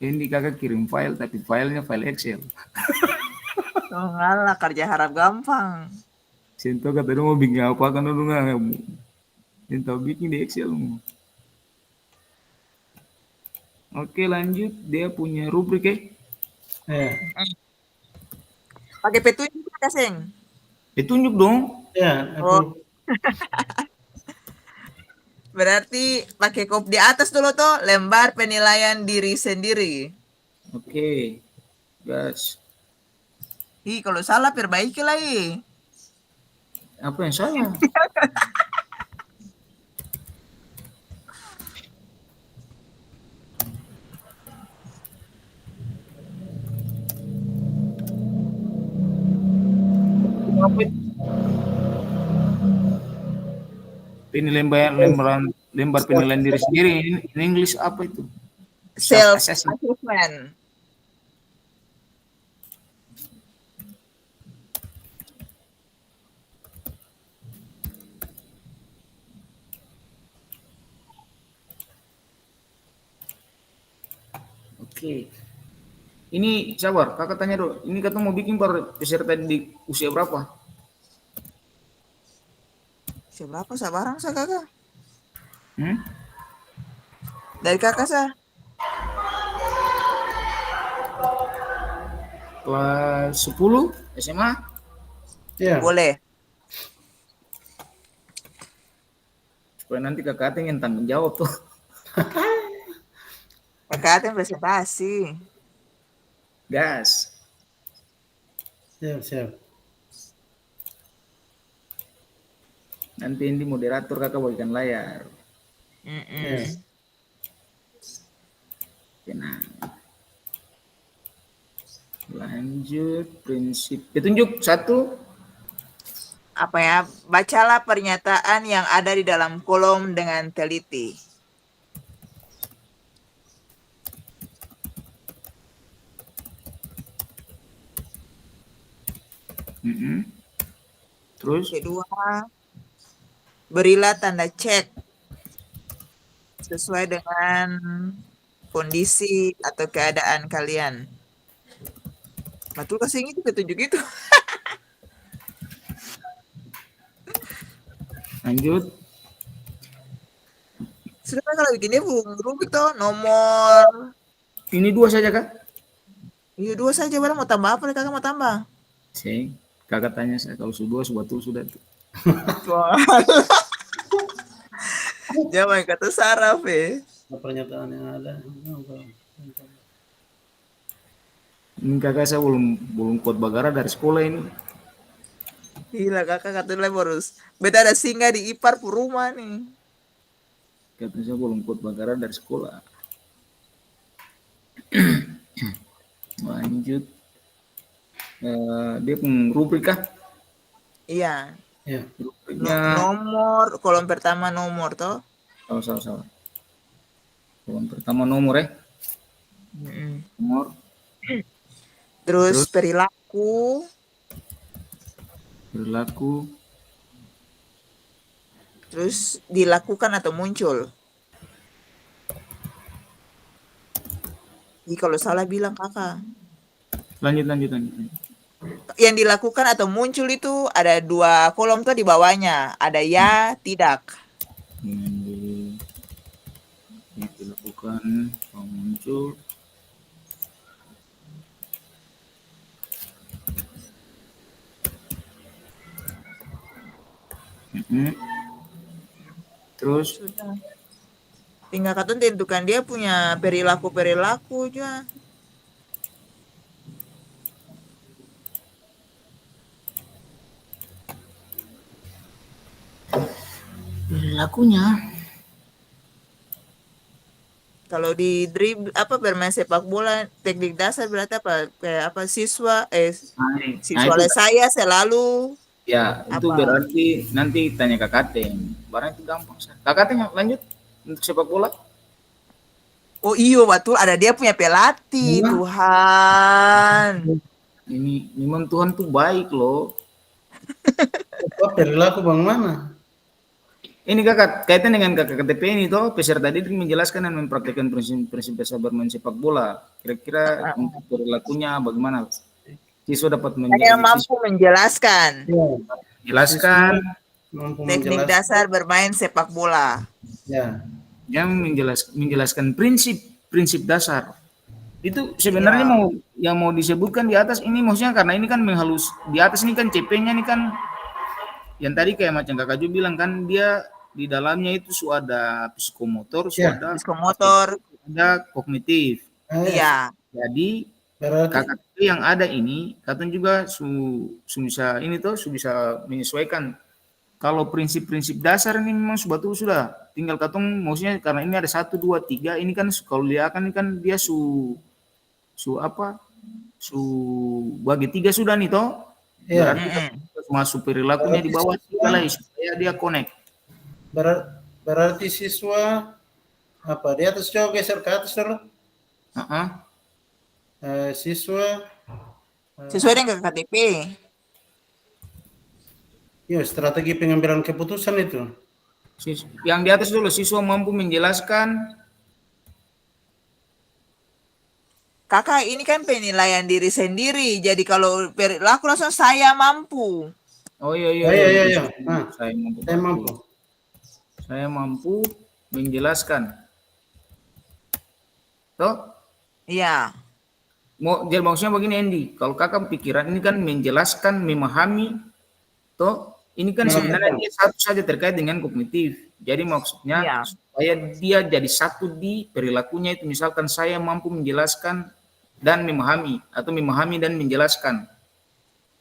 Ini kakak kirim file tapi filenya file Excel. Oh ngalah kerja harap gampang. Sinto kata dong mau bikin apa kan dong nggak minta bikin di Excel. Oke lanjut, dia punya rubrik ya. Ya. Pakai petunjuk ada seng. Tunjuk dong. Ya, Oh. Berarti pakai kop di atas dulu tuh lembar penilaian diri sendiri. Oke. Gas. Ih kalau salah perbaiki lagi. Apa yang salah? Ini lembar penilaian diri sendiri. Ini English apa itu? Self Assessment. assessment. Oke. Ini sabar, kakak tanya dulu. Ini kata mau bikin per peserta di usia berapa? Usia berapa sabarang sa kakak? Hmm? Dari kakak sa? Kelas 10 SMA? Ya. Boleh. Supaya nanti kakak yang tanggung jawab tuh. Kakak presentasi. Gas. Siap. Nanti ini moderator kakak bagikan layar. Ya. Tenang. Lanjut prinsip. Ditunjuk 1. Apa ya? Bacalah pernyataan yang ada di dalam kolom dengan teliti. Terus? Kedua, berilah tanda cek sesuai dengan kondisi atau keadaan kalian. Betul kasih itu petunjuk itu. Lanjut. Sudah kalau begini Bung Rubik tuh nomor. Ini 2 saja kak? Iya 2 saja, barang mau tambah apa nih kakak mau tambah? Sing, kakak tanya saya kalau sudah sudah tuh. Jangan kata saraf Pernyataan yang ada. Ini kakak saya belum kuat bagara dari sekolah ini. Gila kakak katanya harus. Beda ada singa di ipar rumah nih. Katanya saya belum kuat bagara dari sekolah. Lanjut. Dia pun rubrik kah? Iya. Ya. Rubriknya Nomor, kolom pertama nomor toh. salah. Kolom pertama nomor Mm-mm. nomor. Terus Terus perilaku, perilaku, terus dilakukan atau muncul. Ih, kalau salah bilang kakak. lanjut. Yang dilakukan atau muncul itu ada 2 kolom tuh di bawahnya. Ada ya, tidak. Yang dilakukan muncul. Terus Sudah. Tinggal katun tentukan dia punya perilaku juga. perilakunya Kalau di bermain sepak bola teknik dasar berarti apa? Kayak apa siswa itu saya selalu ya itu apa? berarti nanti tanya Kak Kateng. Barang itu gampang. Kak Kateng lanjut untuk sepak bola. Oh iyo betul ada dia punya pelatih Tuhan. Ini memang Tuhan tuh baik loh. Apa perilaku bang mana? Ini kakak kaitan dengan kakak KTP ini toh peserta didik menjelaskan dan mempraktikkan prinsip dasar bermain sepak bola. Kira-kira untuk perilakunya bagaimana? Siswa dapat Yang mampu menjelaskan menjelaskan teknik dasar bermain sepak bola. Ya. Yang menjelaskan prinsip dasar. Itu sebenarnya mau disebutkan di atas ini maksudnya karena ini kan menghalus di atas ini kan CP-nya ini kan yang tadi kayak macam Kakak Ju bilang kan dia di dalamnya itu ada psikomotor, ada kognitif. Iya. Jadi KKP yang ada ini katanya juga bisa ini tuh bisa menyesuaikan. Kalau prinsip-prinsip dasar ini memang sudah tinggal katong maksudnya karena ini ada 1 2 3 ini kan kalau dia kan dia bagi 3 sudah nih toh. Iya. Berarti masuk perilakunya di bawah supaya dia connect. Berarti siswa apa di atas coba geser ke atas dulu. Siswa Sesuai dengan KTP. Ya, strategi pengambilan keputusan itu. Yang di atas dulu siswa mampu menjelaskan. Kakak ini kan penilaian diri sendiri. Jadi kalau perilaku langsung saya mampu. Oh iya. Nah, Saya mampu menjelaskan. Toh? Iya. Jadi maksudnya begini Andy, kalau kakak pikiran ini kan menjelaskan, memahami, toh ini kan sebenarnya dia satu saja terkait dengan kognitif. Jadi maksudnya supaya dia jadi satu di perilakunya itu misalkan saya mampu menjelaskan dan memahami atau memahami dan menjelaskan.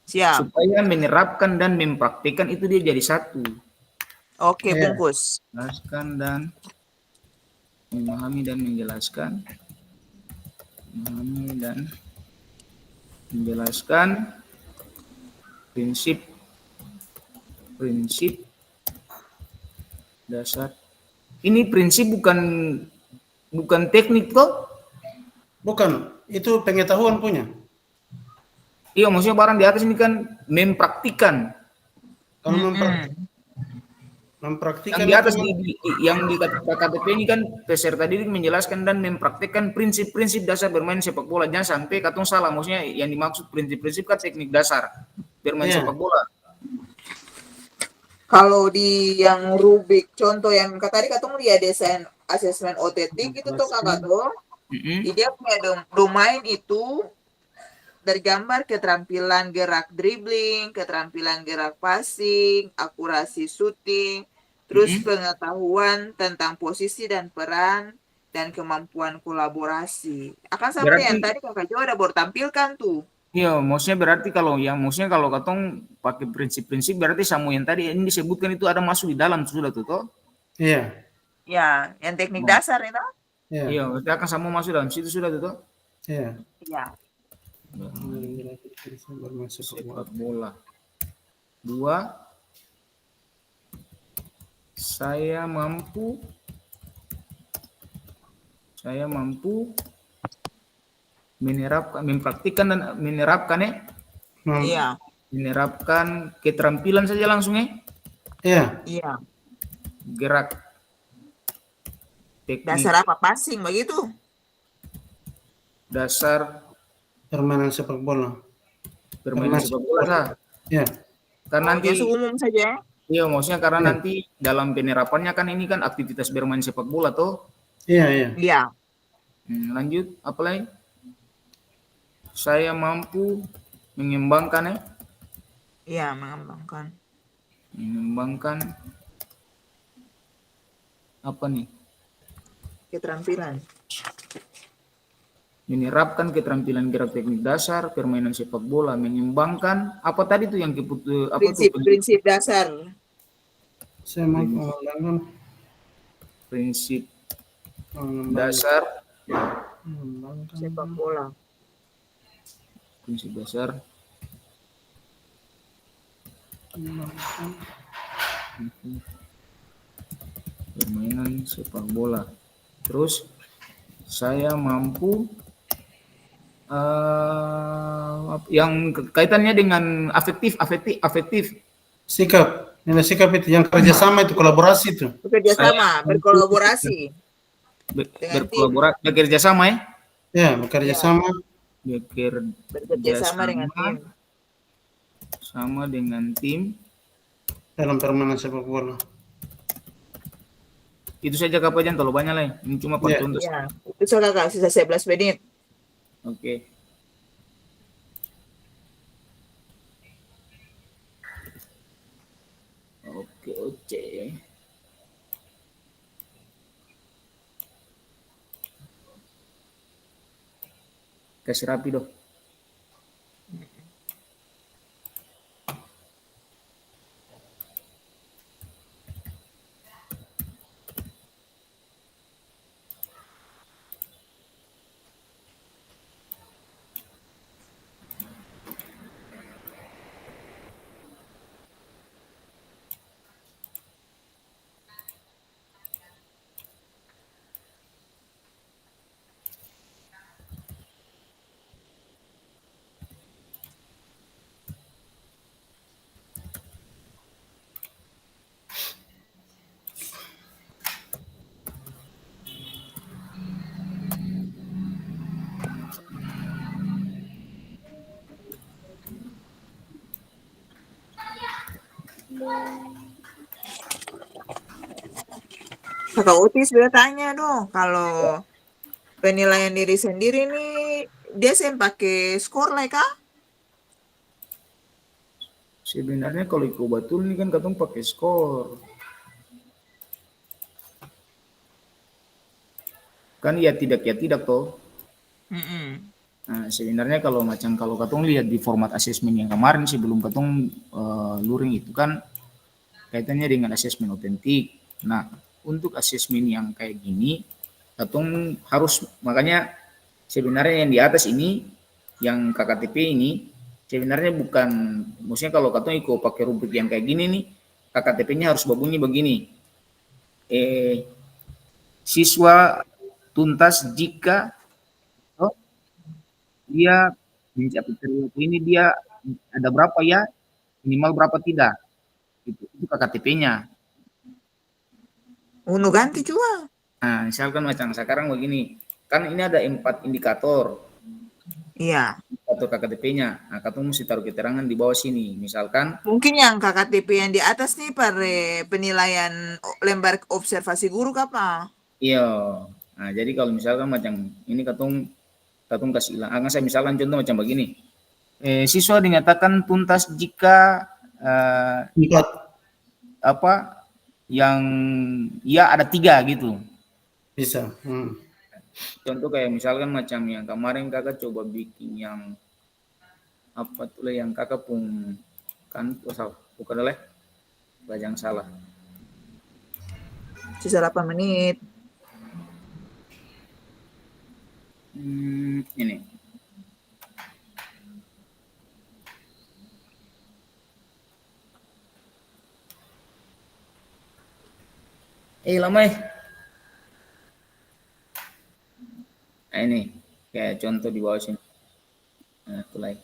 Siap. Supaya menerapkan dan mempraktikkan itu dia jadi satu. Oke, bungkus. Menjelaskan dan memahami dan menjelaskan. Memahami dan menjelaskan prinsip dasar. Ini prinsip bukan teknik toh? Bukan, itu pengetahuan punya. Iya, maksudnya barang di atas ini kan mempraktikkan. Kalau mempraktikkan yang di atas yang di KTP ini kan peserta didik menjelaskan dan mempraktikkan prinsip-prinsip dasar bermain sepak bola. Jangan sampai katong salah, maksudnya yang dimaksud prinsip-prinsip kan teknik dasar bermain sepak bola. Kalau di yang rubrik contoh yang tadi katong lihat desain asesmen otentik itu tuh kakak tuh, dia punya domain itu dari gambar keterampilan gerak dribbling, keterampilan gerak passing, akurasi shooting, terus pengetahuan tentang posisi dan peran dan kemampuan kolaborasi. Akan sama yang tadi kakak Jo ada baru tampilkan tuh. Iya, maksudnya berarti kalau katong pakai prinsip-prinsip berarti sama yang tadi ini disebutkan itu ada masuk di dalam sudah tuh toh? Iya. Ya, yang teknik dasar itu. Iya, berarti akan sama masuk dalam situ sudah tuh toh? Iya. Iya. Bisa bermain sepak bola. sepak bola. 2. Saya mampu mempraktikkan dan menerapkan ya. Iya, Menerapkan keterampilan saja langsung ya. Iya, iya. Gerak, teknik, Dasar apa? Passing begitu? dasar permainan sepak bola. bermain sepak bola sah. Ya, Kan Oh, nanti biasa umum saja. iya maksudnya karena Iya. nanti dalam penerapannya kan ini kan aktivitas bermain sepak bola toh. iya, iya. Iya. Lanjut apa lagi? Saya mampu mengembangkan ya. Iya, mengembangkan. Mengembangkan apa nih? Keterampilan. Menerapkan keterampilan gerak teknik dasar permainan sepak bola, mengembangkan apa tadi tuh yang apa tuh Prinsip dasar Saya mau mengembangkan prinsip dasar sepak bola. prinsip dasar permainan sepak bola. Terus saya mampu yang kaitannya dengan afektif. sikap. Nilai sikap itu yang kerjasama itu kolaborasi itu. Bekerja sama, berkolaborasi. Bekerja sama ya. Ya, bekerja sama. Bekerja sama dengan tim. Sama dengan tim. Dalam permainan sepak bola. Itu saja Kak Pajan, terlalu banyak lah. Ini cuma percontoh. Ya, itu saja Kak, sisa 11 menit. Oke. Oke. Kasih rapi dong. Kakak Otis bertanya dong, kalau penilaian diri sendiri nih, dia pakai skor lah kah? Sebenarnya kalau ikut betul ini kan katong pakai skor. Kan ya tidak toh. Nah, sebenarnya kalau katong lihat di format asesmen yang kemarin sebelum katong luring itu kan kaitannya dengan asesmen otentik. Nah, untuk asesmen yang kayak gini katong harus, makanya sebenarnya yang di atas ini yang KKTP ini sebenarnya bukan, maksudnya kalau katong ikut pakai rubrik yang kayak gini nih, KKTP-nya harus berbunyi begini. Siswa tuntas jika dia mencapai periode ini dia ada berapa ya, minimal berapa tidak. Itu KKTP-nya. Unu ganti juga. Nah, misalkan macam sekarang begini, kan ini ada 4 indikator. Iya. Indikator KKTP-nya. Nah, katong mesti taruh keterangan di bawah sini. Misalkan Mungkin yang KKTP yang di atas nih penilaian lembar observasi guru apa? iya. Nah, jadi kalau misalkan macam ini katong kasih hilang. Saya misalkan contoh macam begini. Siswa dinyatakan tuntas jika yang ya ada 3 gitu. Bisa. Contoh kayak misalkan macam yang kemarin kakak coba bikin yang apa tuh yang kakak pun kan bukan oleh bajang salah. Sisa 8 menit. Ini Lama ya. Nah, ini kayak contoh di bawah sini. Nah, mulai.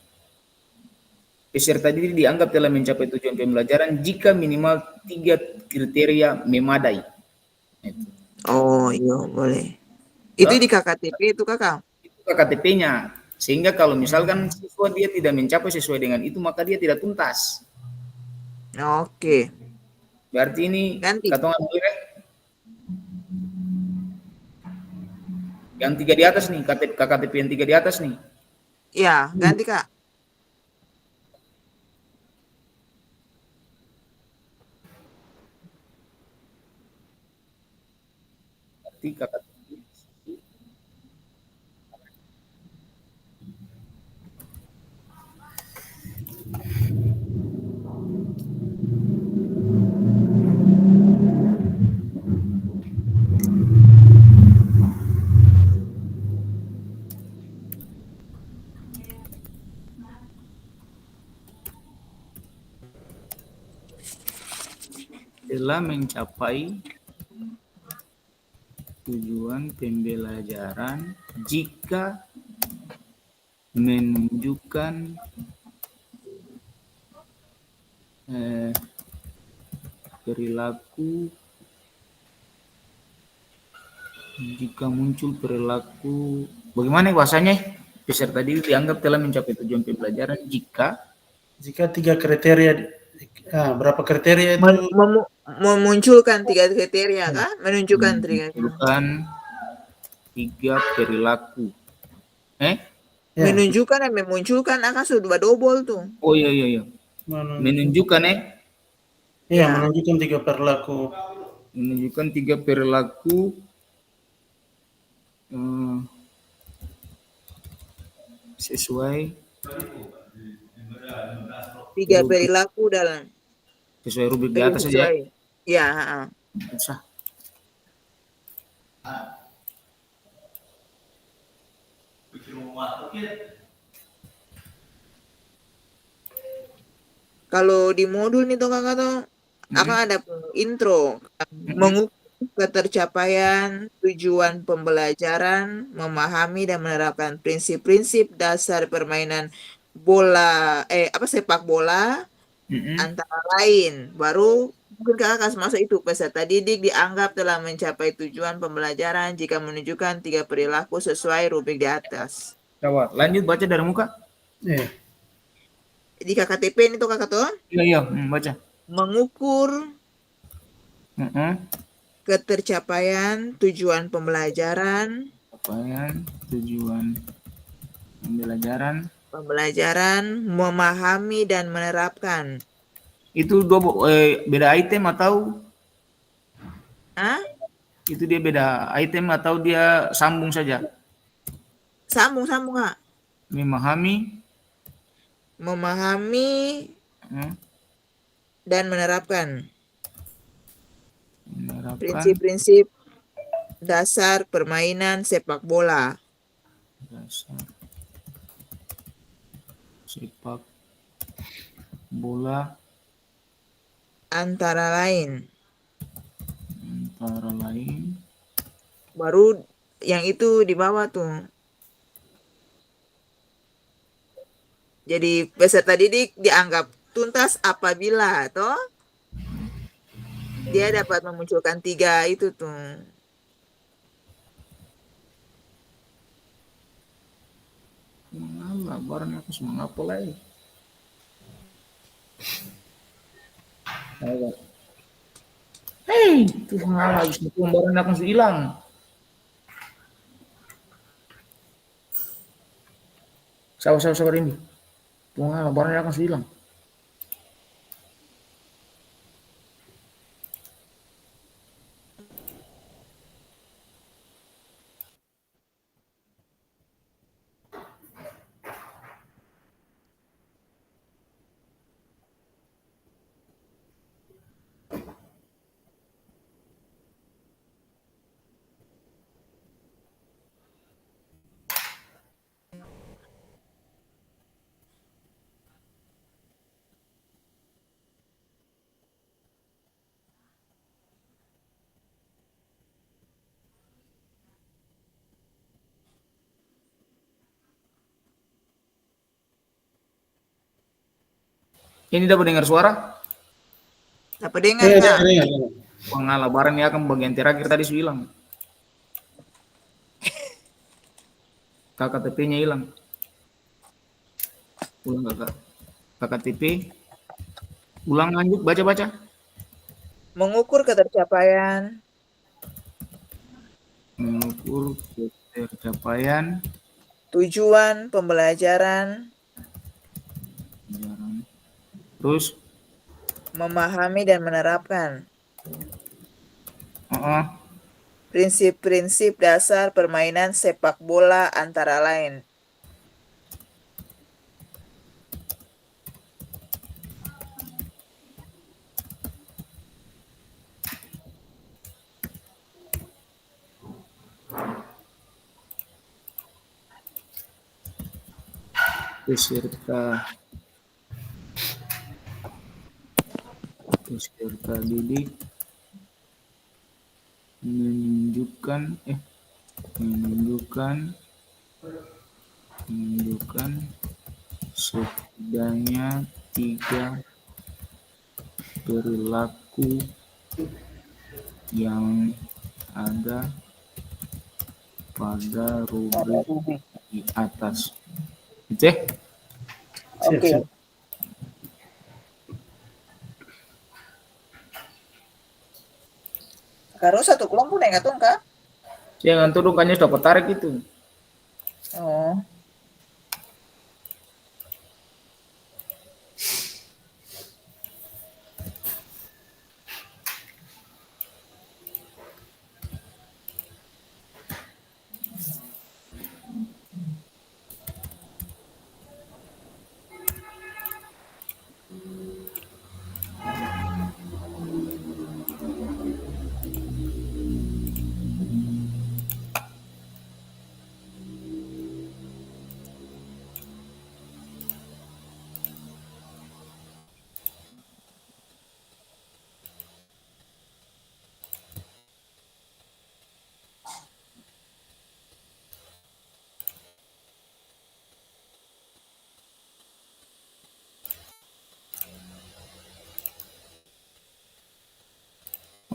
Peserta didik dianggap telah mencapai tujuan pembelajaran jika minimal 3 kriteria memadai. Itu. Oh iya boleh. Itu di KKTP itu kakak. Itu KTP-nya. Sehingga kalau misalkan siswa dia tidak mencapai sesuai dengan itu, maka dia tidak tuntas. Oke. Berarti ini Ganti. katongan boleh yang 3 di atas nih, KTP yang 3 di atas nih. Ya ganti kak. Berarti KTP. Telah mencapai tujuan pembelajaran jika menunjukkan perilaku jika muncul perilaku bagaimana bahasanya? Peserta didik dianggap telah mencapai tujuan pembelajaran jika 3 kriteria, berapa kriteria itu? Memunculkan 3 kriteria kah? Menunjukkan 3 kriteria. menunjukkan 3 perilaku. Ya. Menunjukkan dan memunculkan akan sudah double tuh. Oh iya. Menunjukkan Iya, menunjukkan 3 perilaku. Menunjukkan 3 perilaku sesuai 3 perilaku dalam sesuai rubrik di atas saja. Ya. Susah. Kalau di modul nih tuh kakak tuh akan ada intro mengukur ketercapaian tujuan pembelajaran, memahami dan menerapkan prinsip-prinsip dasar permainan sepak bola antara lain. Baru mungkin kakak kasih masuk itu peserta didik dianggap telah mencapai tujuan pembelajaran jika menunjukkan 3 perilaku sesuai rubrik di atas. Coba lanjut baca dari muka. Iya. Di KKTP ini tuh kakak tuh Iya, baca. mengukur ketercapaian tujuan pembelajaran, memahami dan menerapkan. Itu beda item atau? Itu dia beda item atau dia sambung saja? Sambung kak. Memahami dan menerapkan prinsip-prinsip dasar permainan sepak bola. Antara lain. Baru yang itu di bawah tuh. Jadi peserta didik dianggap tuntas apabila dia dapat memunculkan 3 itu tuh. Mengalah, barang aku semangat apa lagi? Hei, itu mengalah, itu barang aku hilang. Sabar ini. Mengalah, barang aku hilang. Ini dapat dengar suara? Dapat dengar, Iya, Kak? dengar. Pengalah barang ya kan bagian terakhir tadi sudah hilang. KKTP-nya hilang. Ulang kakak. KKTP. Ulang lanjut baca-baca. Mengukur ketercapaian Mengukur ketercapaian tujuan pembelajaran, terus memahami dan menerapkan uh-uh. prinsip-prinsip dasar permainan sepak bola antara lain. peserta didik menunjukkan setidaknya 3 perilaku yang ada pada rubrik di atas. Oke? Oke. Karo satu kelompok nih nggak Kak? Jangan tuduh kan dapat tarik itu. Oh.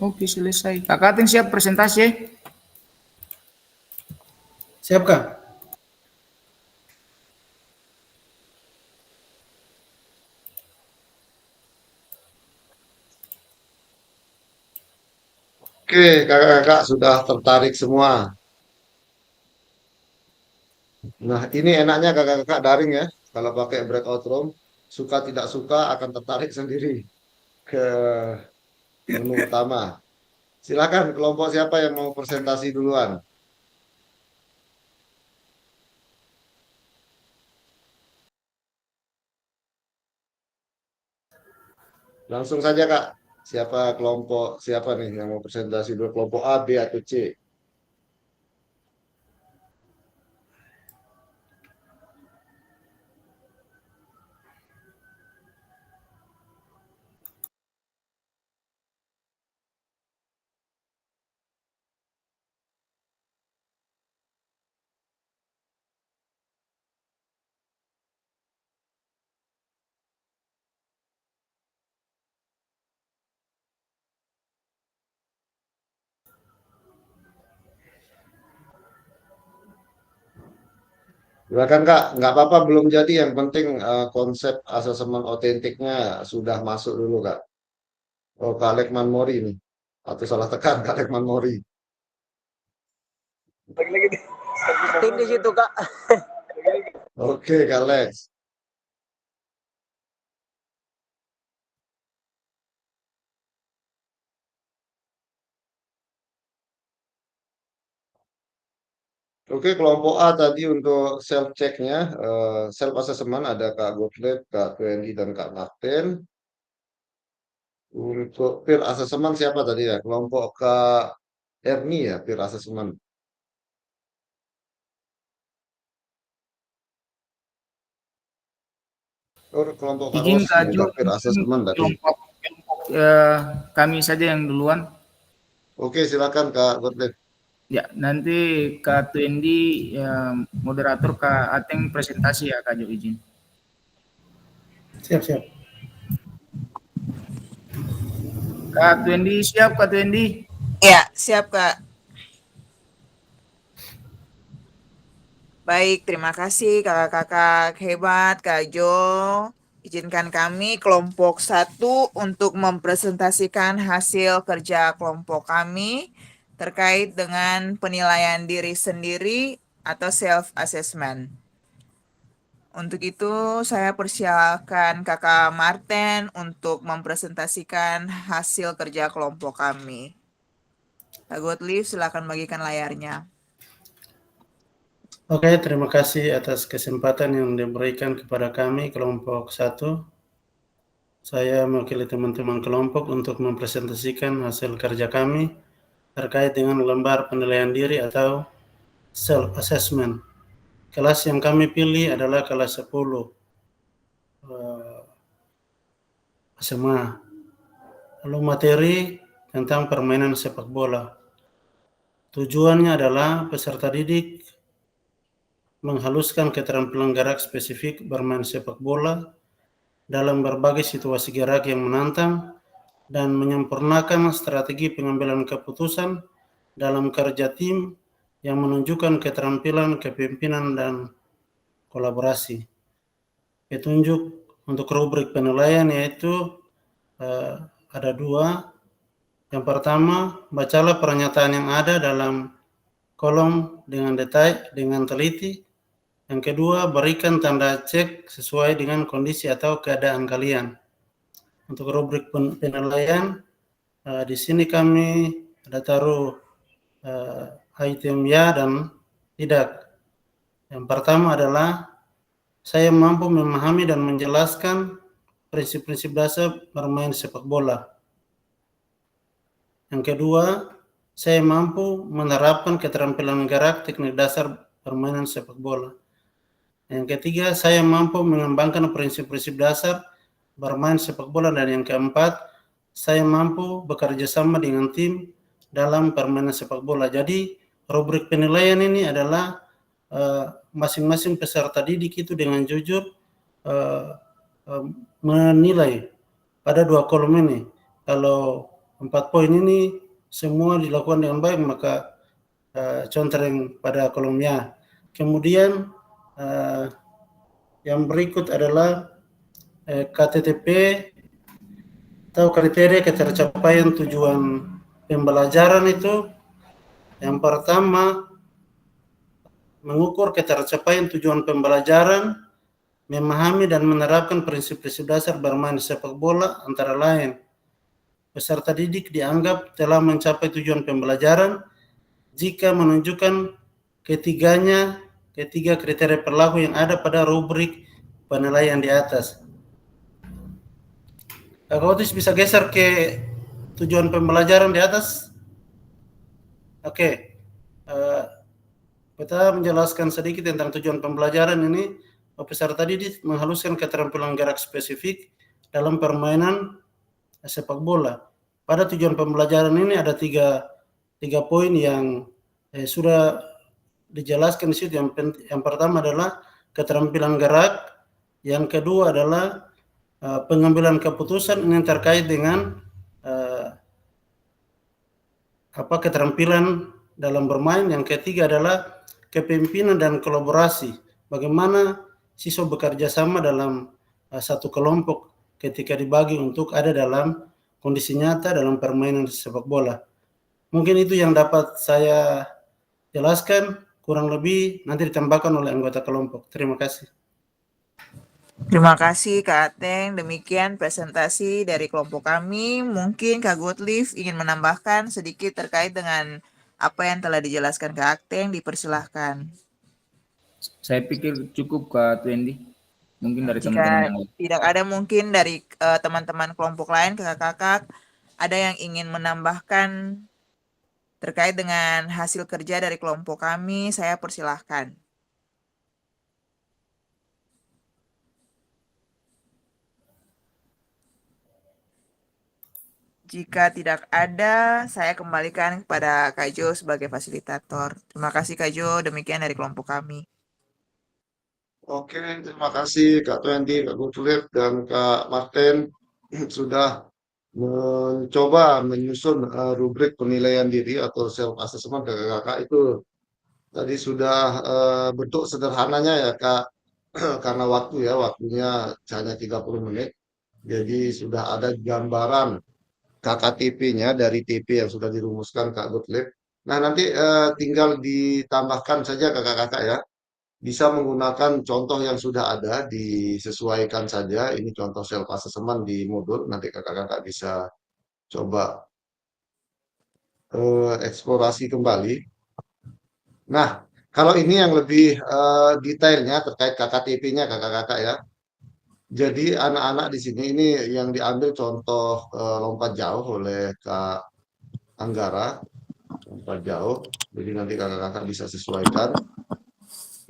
Oke, selesai. Kakak Atin siap presentasi? Siap, Kak? Oke, kakak-kakak sudah tertarik semua. Nah, ini enaknya kakak-kakak daring ya. Kalau pakai breakout room, suka tidak suka akan tertarik sendiri ke menu utama. Silakan kelompok siapa yang mau presentasi duluan. Langsung saja Kak. Siapa nih yang mau presentasi dulu, kelompok A, B atau C? Silakan Kak, nggak apa-apa belum jadi, yang penting konsep asesmen otentiknya sudah masuk dulu Kak. Oh, Kak Lekman Mori nih. Atau salah tekan Kak Lekman Mori. Tim di situ Kak. Oke, Kak Lex. Oke, kelompok A tadi untuk self check-nya, self assessment ada Kak Gottlieb, Kak Twendi, dan Kak Martin. Untuk peer assessment siapa tadi ya? Kelompok Kak Erni ya, peer assessment. Oh, kelompok Kak Izin Rossi Kak Jo, juga peer assessment tadi. kelompok kami saja yang duluan. Oke, silakan Kak Gottlieb. Ya, nanti Kak Twendi moderator, Kak Ateng presentasi ya Kak Jo, izin. Siap, siap. Kak Twendi siap, Kak Twendi? Ya, siap Kak. Baik, terima kasih kakak-kakak hebat, Kak Jo. Izinkan kami kelompok 1 untuk mempresentasikan hasil kerja kelompok kami terkait dengan penilaian diri sendiri atau self-assessment. Untuk itu, saya persilakan Kakak Martin untuk mempresentasikan hasil kerja kelompok kami. Kak Gottlieb, silakan bagikan layarnya. Oke, terima kasih atas kesempatan yang diberikan kepada kami kelompok 1. Saya mewakili teman-teman kelompok untuk mempresentasikan hasil kerja kami terkait dengan lembar penilaian diri atau self-assessment. Kelas yang kami pilih adalah kelas 10 SMA. Lalu materi tentang permainan sepak bola. Tujuannya adalah peserta didik menghaluskan keterampilan gerak spesifik bermain sepak bola dalam berbagai situasi gerak yang menantang dan menyempurnakan strategi pengambilan keputusan dalam kerja tim yang menunjukkan keterampilan kepemimpinan dan kolaborasi. Petunjuk untuk rubrik penilaian yaitu ada 2. Yang pertama, bacalah pernyataan yang ada dalam kolom dengan detail, dengan teliti. Yang kedua, berikan tanda cek sesuai dengan kondisi atau keadaan kalian. Untuk rubrik penilaian, di sini kami ada taruh item ya dan tidak. Yang pertama adalah saya mampu memahami dan menjelaskan prinsip-prinsip dasar bermain sepak bola. Yang kedua, saya mampu menerapkan keterampilan gerak teknik dasar permainan sepak bola. Yang ketiga, saya mampu mengembangkan prinsip-prinsip dasar bermain sepak bola. Dan yang keempat, saya mampu bekerja sama dengan tim dalam permainan sepak bola. Jadi, rubrik penilaian ini adalah masing-masing peserta didik itu dengan jujur menilai pada 2 kolom ini. Kalau 4 poin ini semua dilakukan dengan baik, maka contreng pada kolom ya. Kemudian yang berikut adalah KTTP atau kriteria ketercapaian tujuan pembelajaran itu. Yang pertama, mengukur ketercapaian tujuan pembelajaran, memahami dan menerapkan prinsip-prinsip dasar bermain sepak bola, antara lain peserta didik dianggap telah mencapai tujuan pembelajaran jika menunjukkan ketiga kriteria perilaku yang ada pada rubrik penilaian di atas. Kakak Otis bisa geser ke tujuan pembelajaran di atas? Oke. Kita menjelaskan sedikit tentang tujuan pembelajaran ini. Peserta didik menghaluskan keterampilan gerak spesifik dalam permainan sepak bola. Pada tujuan pembelajaran ini ada tiga poin yang sudah dijelaskan di situ. Yang pertama adalah keterampilan gerak, yang kedua adalah pengambilan keputusan ini terkait dengan keterampilan dalam bermain, yang ketiga adalah kepemimpinan dan kolaborasi. Bagaimana siswa bekerja sama dalam satu kelompok ketika dibagi untuk ada dalam kondisi nyata dalam permainan sepak bola. Mungkin itu yang dapat saya jelaskan, kurang lebih nanti ditambahkan oleh anggota kelompok. Terima kasih. Terima kasih Kak Ateng. Demikian presentasi dari kelompok kami. Mungkin Kak Gottlieb ingin menambahkan sedikit terkait dengan apa yang telah dijelaskan Kak Ateng, dipersilahkan. Saya pikir cukup Kak Twendi. Mungkin dari teman-teman Jika yang lain. tidak ada mungkin dari teman-teman kelompok lain, kakak-kakak, ada yang ingin menambahkan terkait dengan hasil kerja dari kelompok kami, saya persilahkan. Jika tidak ada, saya kembalikan kepada Kak Jo sebagai fasilitator. Terima kasih Kak Jo, demikian dari kelompok kami. Oke, terima kasih Kak Twendi, Kak Gottlieb, dan Kak Martin sudah mencoba menyusun rubrik penilaian diri atau self assessment kakak-kakak itu tadi sudah bentuk sederhananya ya Kak, karena waktunya hanya 30 menit. Jadi sudah ada gambaran KKTP-nya dari TP yang sudah dirumuskan Kak Gottlieb. Nah, nanti tinggal ditambahkan saja kakak-kakak ya. Bisa menggunakan contoh yang sudah ada, disesuaikan saja. Ini contoh self assessment di modul. Nanti kakak-kakak bisa coba eksplorasi kembali. Nah, kalau ini yang lebih detailnya terkait KKTP-nya kakak-kakak ya. Jadi anak-anak di sini ini yang diambil contoh lompat jauh oleh Kak Anggara, lompat jauh. Jadi nanti kakak-kakak bisa sesuaikan.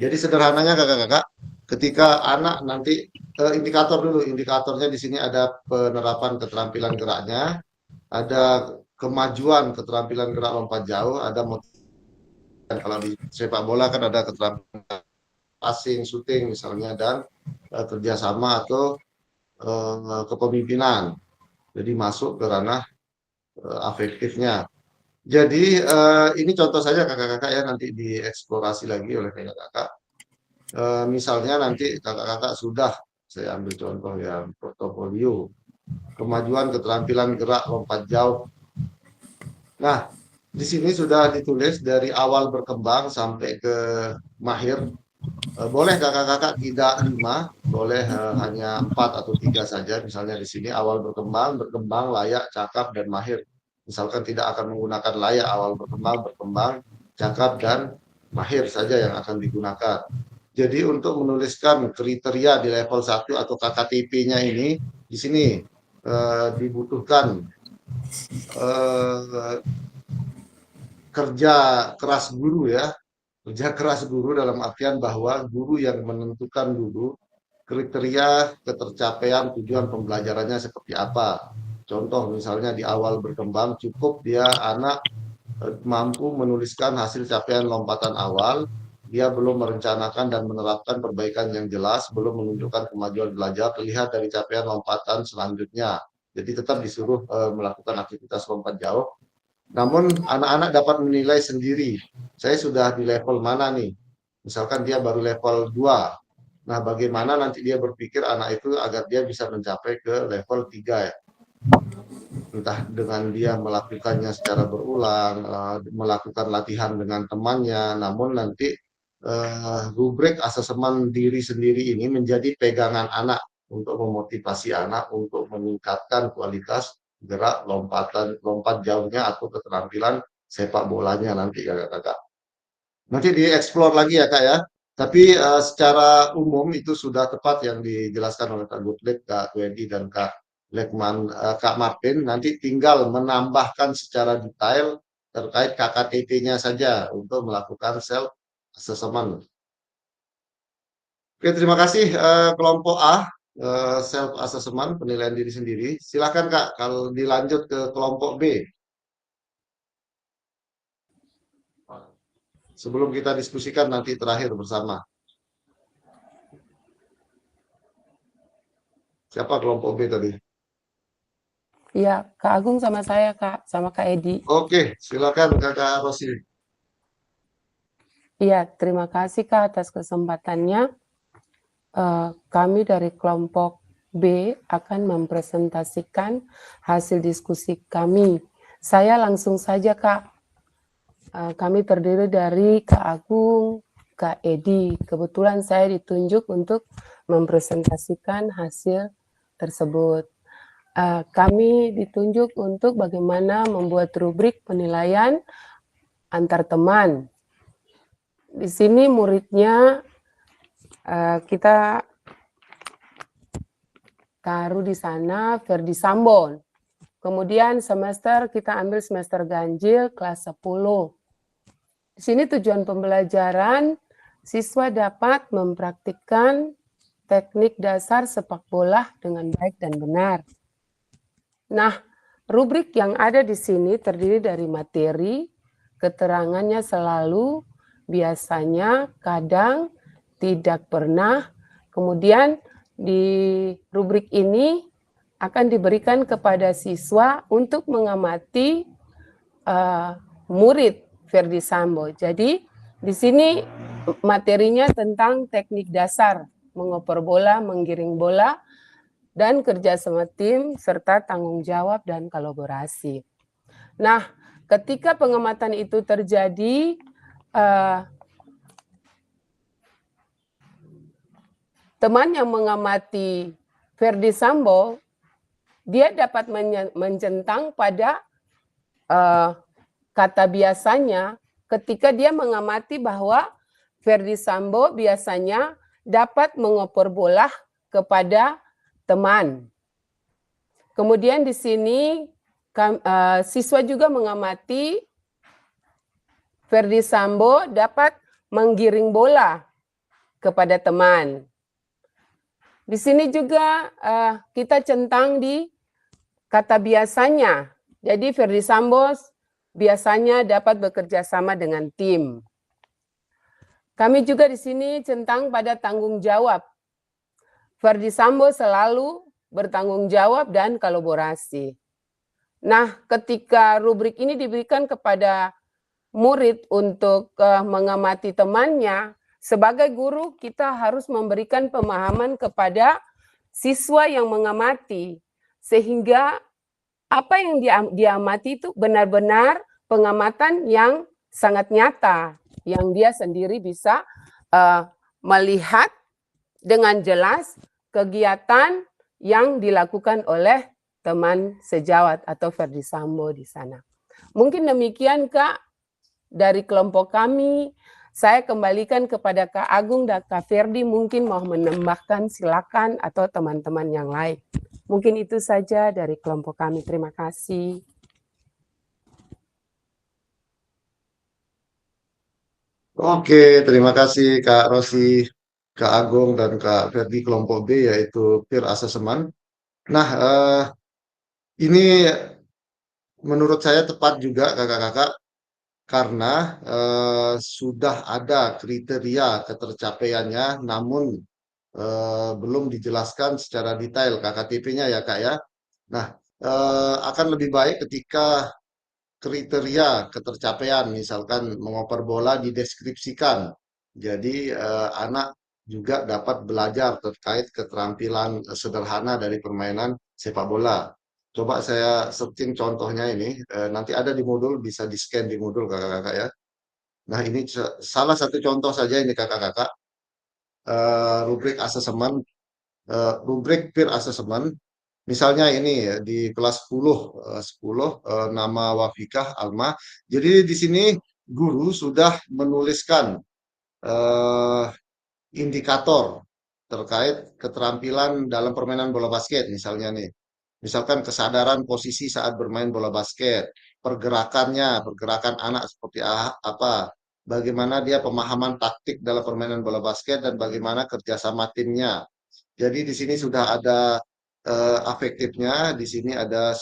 Jadi sederhananya kakak-kakak, ketika anak nanti indikator dulu, indikatornya di sini ada penerapan keterampilan geraknya, ada kemajuan keterampilan gerak lompat jauh, ada kalau di sepak bola kan ada keterampilan passing, shooting misalnya, dan kerjasama atau kepemimpinan. Jadi masuk ke ranah afektifnya. Jadi ini contoh saja kakak-kakak ya, nanti dieksplorasi lagi oleh kakak-kakak. Misalnya nanti kakak-kakak sudah, saya ambil contoh yang portofolio, kemajuan keterampilan gerak lompat jauh. Nah, di sini sudah ditulis dari awal berkembang sampai ke mahir. Boleh kakak-kakak tidak 5, boleh hanya 4 atau 3 saja. Misalnya di sini awal berkembang, layak, cakap, dan mahir. Misalkan tidak akan menggunakan layak, awal berkembang, cakap, dan mahir saja yang akan digunakan. Jadi untuk menuliskan kriteria di level 1 atau KKTP-nya ini, di sini dibutuhkan kerja keras guru ya. Kerja keras guru dalam artian bahwa guru yang menentukan dulu kriteria ketercapaian tujuan pembelajarannya seperti apa. Contoh misalnya di awal berkembang cukup dia anak mampu menuliskan hasil capaian lompatan awal, dia belum merencanakan dan menerapkan perbaikan yang jelas, belum menunjukkan kemajuan belajar, terlihat dari capaian lompatan selanjutnya. Jadi tetap disuruh melakukan aktivitas lompat jauh. Namun anak-anak dapat menilai sendiri, saya sudah di level mana nih. Misalkan dia baru level 2. Nah, bagaimana nanti dia berpikir anak itu agar dia bisa mencapai ke level 3 ya. Entah dengan dia melakukannya secara berulang, melakukan latihan dengan temannya, namun nanti rubrik asesmen diri sendiri ini menjadi pegangan anak untuk memotivasi anak untuk meningkatkan kualitas gerak lompat jauhnya atau keterampilan sepak bolanya nanti kakak-kakak. Nanti dieksplor lagi ya kak ya. Tapi secara umum itu sudah tepat yang dijelaskan oleh Kak Gottlieb, Kak Wendy, dan Kak Lekman, Kak Martin. Nanti tinggal menambahkan secara detail terkait KKTP-nya saja untuk melakukan self assessment. Oke, terima kasih kelompok A. Self assessment, penilaian diri sendiri. Silakan Kak, kalau dilanjut ke kelompok B. Sebelum kita diskusikan nanti terakhir bersama. Siapa kelompok B tadi? Ya, Kak Agung sama saya, Kak, sama Kak Edi. Oke, silakan Kakak Rosi. Iya, terima kasih Kak atas kesempatannya. Kami dari kelompok B akan mempresentasikan hasil diskusi kami. Saya langsung saja Kak. Kami terdiri dari Kak Agung, Kak Edi. Kebetulan saya ditunjuk untuk mempresentasikan hasil tersebut. Kami ditunjuk untuk bagaimana membuat rubrik penilaian antar teman. Di sini muridnya kita taruh di sana Ferdi Sambon. Kemudian semester kita ambil semester ganjil kelas 10. Di sini tujuan pembelajaran siswa dapat mempraktikkan teknik dasar sepak bola dengan baik dan benar. Nah, rubrik yang ada di sini terdiri dari materi, keterangannya selalu, biasanya, kadang, tidak pernah. Kemudian di rubrik ini akan diberikan kepada siswa untuk mengamati murid Ferdi Sambo. Jadi di sini materinya tentang teknik dasar mengoper bola, menggiring bola, dan kerja sama tim serta tanggung jawab dan kolaborasi. Nah, ketika pengamatan itu terjadi, teman yang mengamati Ferdi Sambo, dia dapat mencentang pada kata biasanya ketika dia mengamati bahwa Ferdi Sambo biasanya dapat mengoper bola kepada teman. Kemudian di sini siswa juga mengamati Ferdi Sambo dapat menggiring bola kepada teman. Di sini juga kita centang di kata biasanya. Jadi Ferdi Sambo biasanya dapat bekerja sama dengan tim. Kami juga di sini centang pada tanggung jawab. Ferdi Sambo selalu bertanggung jawab dan kolaborasi. Nah, ketika rubrik ini diberikan kepada murid untuk mengamati temannya, sebagai guru kita harus memberikan pemahaman kepada siswa yang mengamati, sehingga apa yang diamati itu benar-benar pengamatan yang sangat nyata, yang dia sendiri bisa melihat dengan jelas kegiatan yang dilakukan oleh teman sejawat atau Ferdi Sambo di sana. Mungkin demikian Kak dari kelompok kami. Saya kembalikan kepada Kak Agung dan Kak Ferdi, mungkin mau menambahkan silakan, atau teman-teman yang lain. Mungkin itu saja dari kelompok kami. Terima kasih. Oke, terima kasih Kak Rosi, Kak Agung, dan Kak Ferdi kelompok B, yaitu peer assessment. Nah, ini menurut saya tepat juga kakak-kakak, karena sudah ada kriteria ketercapaiannya, namun belum dijelaskan secara detail KKTP-nya ya Kak ya. Nah, akan lebih baik ketika kriteria ketercapaian, misalkan mengoper bola, dideskripsikan. Jadi anak juga dapat belajar terkait keterampilan sederhana dari permainan sepak bola. Coba saya setting contohnya ini, nanti ada di modul, bisa di-scan di modul kakak-kakak ya. Nah ini salah satu contoh saja ini kakak-kakak, rubrik assessment, rubrik peer assessment. Misalnya ini ya, di kelas 10, nama Wafikah Alma. Jadi di sini guru sudah menuliskan indikator terkait keterampilan dalam permainan bola basket misalnya nih. Misalkan kesadaran posisi saat bermain bola basket, pergerakan anak seperti apa, bagaimana dia pemahaman taktik dalam permainan bola basket, dan bagaimana kerjasama timnya. Jadi di sini sudah ada afektifnya, di sini ada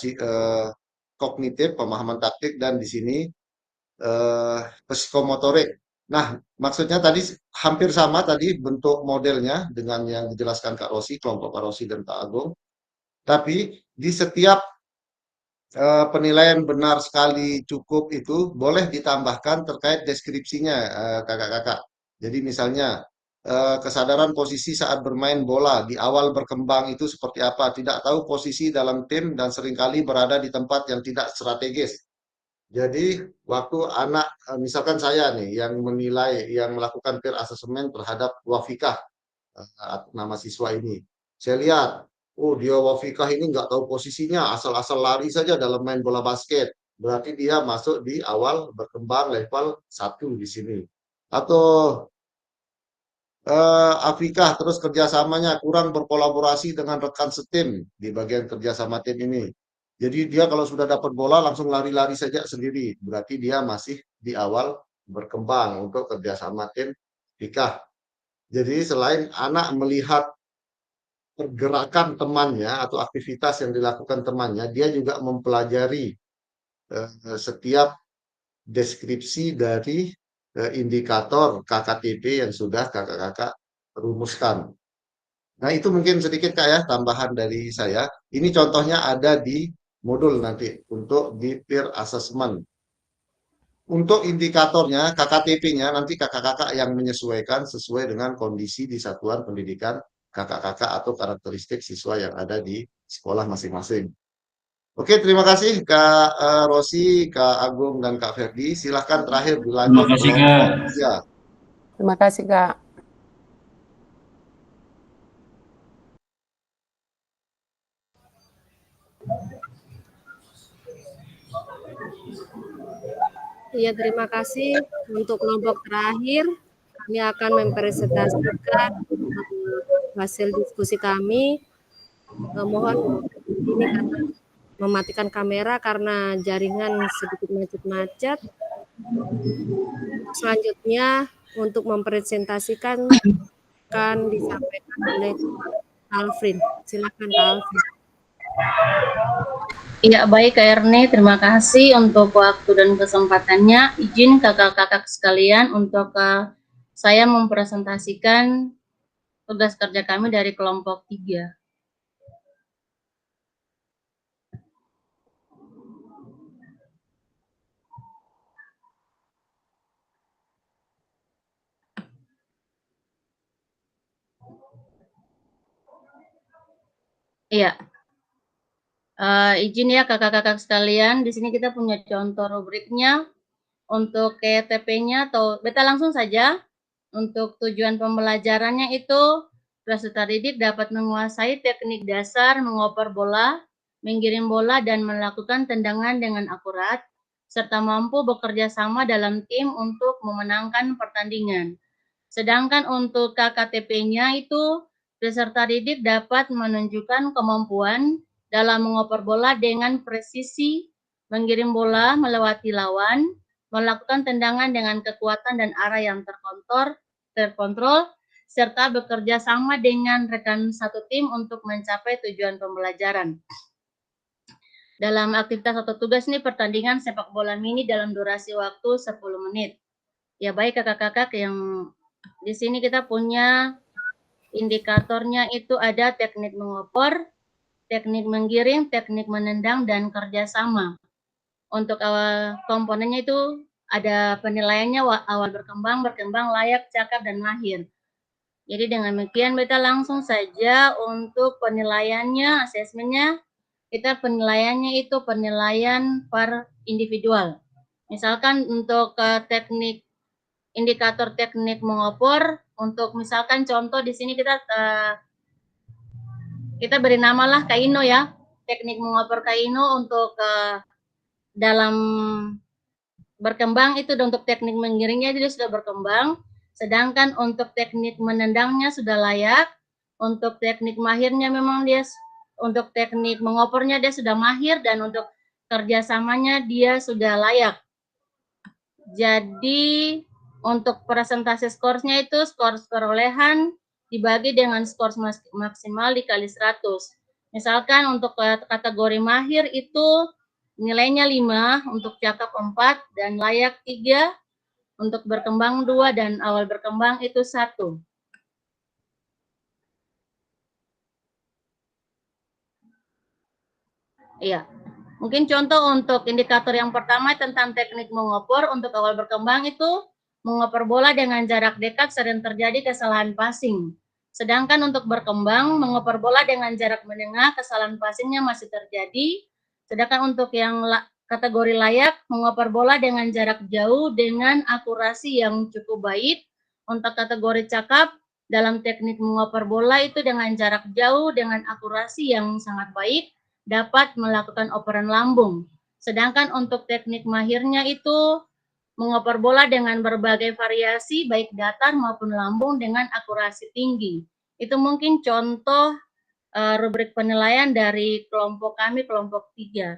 kognitif, pemahaman taktik, dan di sini psikomotorik. Nah, maksudnya tadi hampir sama tadi bentuk modelnya dengan yang dijelaskan Kak Rosi, kelompok Kak Rosi dan Kak Agung. Tapi di setiap penilaian benar sekali cukup itu boleh ditambahkan terkait deskripsinya kakak-kakak. Jadi misalnya kesadaran posisi saat bermain bola di awal berkembang itu seperti apa, tidak tahu posisi dalam tim dan seringkali berada di tempat yang tidak strategis. Jadi waktu anak, misalkan saya nih yang menilai, yang melakukan peer assessment terhadap Wafikah, nama siswa ini, saya lihat, oh dia Wafikah ini nggak tahu posisinya, asal-asal lari saja dalam main bola basket. Berarti dia masuk di awal berkembang level 1 di sini. Atau Afikah terus kerjasamanya kurang berkolaborasi dengan rekan setim di bagian kerjasama tim ini. Jadi dia kalau sudah dapat bola langsung lari-lari saja sendiri. Berarti dia masih di awal berkembang untuk kerjasama tim Afikah. Jadi selain anak melihat pergerakan temannya atau aktivitas yang dilakukan temannya, dia juga mempelajari setiap deskripsi dari indikator KKTP yang sudah kakak-kakak rumuskan. Nah, itu mungkin sedikit Kak ya, tambahan dari saya. Ini contohnya ada di modul nanti untuk di peer assessment. Untuk indikatornya, KKTP-nya nanti kakak-kakak yang menyesuaikan sesuai dengan kondisi di satuan pendidikan kakak-kakak atau karakteristik siswa yang ada di sekolah masing-masing. Oke, terima kasih Kak Rosi, Kak Agung, dan Kak Ferdi. Silahkan terakhir dilanjut kelompok 3. Terima kasih, Kak. Iya, terima kasih. Untuk kelompok terakhir, kami akan mempresentasikan hasil diskusi kami. Mohon ini karena mematikan kamera karena jaringan sedikit macet-macet. Selanjutnya, untuk mempresentasikan akan disampaikan oleh Alvin. Silakan Kak Alvin. Ya, baik Kak Erni, terima kasih untuk waktu dan kesempatannya. Izin kakak-kakak sekalian untuk saya mempresentasikan tugas kerja kami dari kelompok 3. Iya. Izin ya kakak-kakak sekalian, di sini kita punya contoh rubriknya. Untuk KTP-nya atau beta langsung saja. Untuk tujuan pembelajarannya itu peserta didik dapat menguasai teknik dasar mengoper bola, menggiring bola dan melakukan tendangan dengan akurat, serta mampu bekerja sama dalam tim untuk memenangkan pertandingan. Sedangkan untuk KKTP-nya itu peserta didik dapat menunjukkan kemampuan dalam mengoper bola dengan presisi, menggiring bola melewati lawan, melakukan tendangan dengan kekuatan dan arah yang terkontrol, serta bekerja sama dengan rekan satu tim untuk mencapai tujuan pembelajaran. Dalam aktivitas atau tugas ini pertandingan sepak bola mini dalam durasi waktu 10 menit. Ya baik kakak-kakak, yang di sini kita punya indikatornya itu ada teknik mengoper, teknik menggiring, teknik menendang, dan kerjasama. Untuk awal komponennya itu ada penilaiannya awal berkembang, layak, cakap, dan mahir. Jadi dengan demikian kita langsung saja untuk penilaiannya, asesmennya, kita penilaiannya itu penilaian per individual. Misalkan untuk teknik indikator teknik mengoper, untuk misalkan contoh di sini kita beri namalah Kaino ya, teknik mengoper Kaino untuk dalam berkembang itu untuk teknik menggiringnya dia sudah berkembang, sedangkan untuk teknik menendangnya sudah layak, untuk teknik mahirnya memang dia, untuk teknik mengopernya dia sudah mahir, dan untuk kerjasamanya dia sudah layak. Jadi untuk presentasi skornya itu skor perolehan dibagi dengan skor maksimal dikali 100. Misalkan untuk kategori mahir itu nilainya 5, untuk cakap 4, dan layak 3, untuk berkembang 2, dan awal berkembang itu 1. Iya. Mungkin contoh untuk indikator yang pertama tentang teknik mengoper, untuk awal berkembang itu mengoper bola dengan jarak dekat sering terjadi kesalahan passing. Sedangkan untuk berkembang, mengoper bola dengan jarak menengah, kesalahan passingnya masih terjadi. Sedangkan untuk yang kategori layak, mengoper bola dengan jarak jauh dengan akurasi yang cukup baik. Untuk kategori cakap, dalam teknik mengoper bola itu dengan jarak jauh dengan akurasi yang sangat baik, dapat melakukan operan lambung. Sedangkan untuk teknik mahirnya itu mengoper bola dengan berbagai variasi baik datar maupun lambung dengan akurasi tinggi. Itu mungkin contoh rubrik penilaian dari kelompok kami, kelompok 3.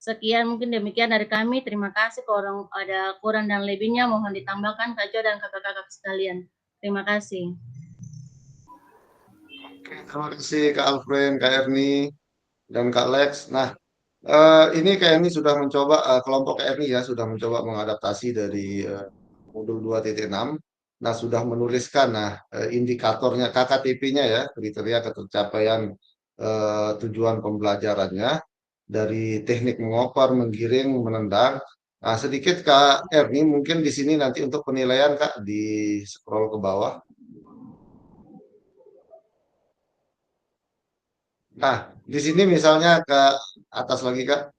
Sekian mungkin demikian dari kami. Terima kasih. Kalau ada kurang dan lebihnya mohon ditambahkan Kak Jo dan kakak-kakak sekalian. Terima kasih. Oke, terima kasih Kak Alfred, Kak Erni, dan Kak Lex. Nah, ini Kak Erni sudah mencoba, kelompok Kak Erni ya, sudah mencoba mengadaptasi dari modul 2.6. Nah, sudah menuliskan indikatornya KKTP-nya ya, kriteria ketercapaian tujuan pembelajarannya dari teknik mengoper, menggiring, menendang. Nah, sedikit Kak Erni, mungkin di sini nanti untuk penilaian Kak, di scroll ke bawah. Nah, di sini misalnya ke atas lagi Kak.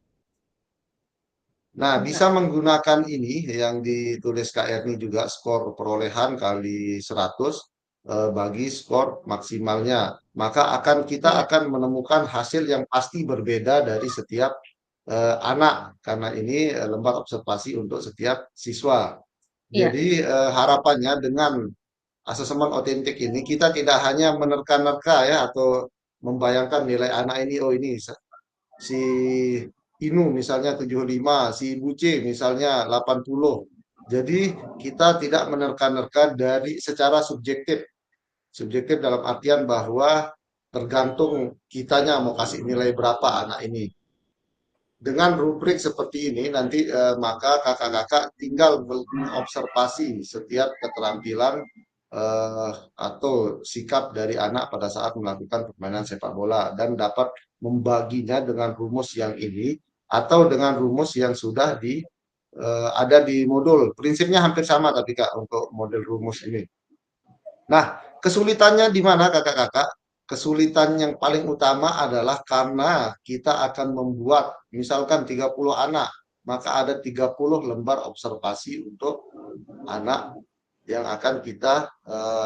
Nah, bisa menggunakan ini yang ditulis Kak Erni juga, skor perolehan kali 100 bagi skor maksimalnya. Maka kita akan menemukan hasil yang pasti berbeda dari setiap anak, karena ini lembar observasi untuk setiap siswa. Jadi harapannya dengan asesmen otentik ini kita tidak hanya menerka-nerka ya, atau membayangkan nilai anak ini, oh ini si Inu misalnya 75, si Ibu C misalnya 80. Jadi kita tidak menerka-nerka dari secara subjektif. Subjektif dalam artian bahwa tergantung kitanya mau kasih nilai berapa anak ini. Dengan rubrik seperti ini nanti maka kakak-kakak tinggal mengobservasi setiap keterampilan atau sikap dari anak pada saat melakukan permainan sepak bola, dan dapat membaginya dengan rumus yang ini atau dengan rumus yang sudah ada di modul. Prinsipnya hampir sama tapi Kak untuk model rumus ini. Nah, kesulitannya di mana kakak-kakak? Kesulitan yang paling utama adalah karena kita akan membuat misalkan 30 anak, maka ada 30 lembar observasi untuk anak yang akan kita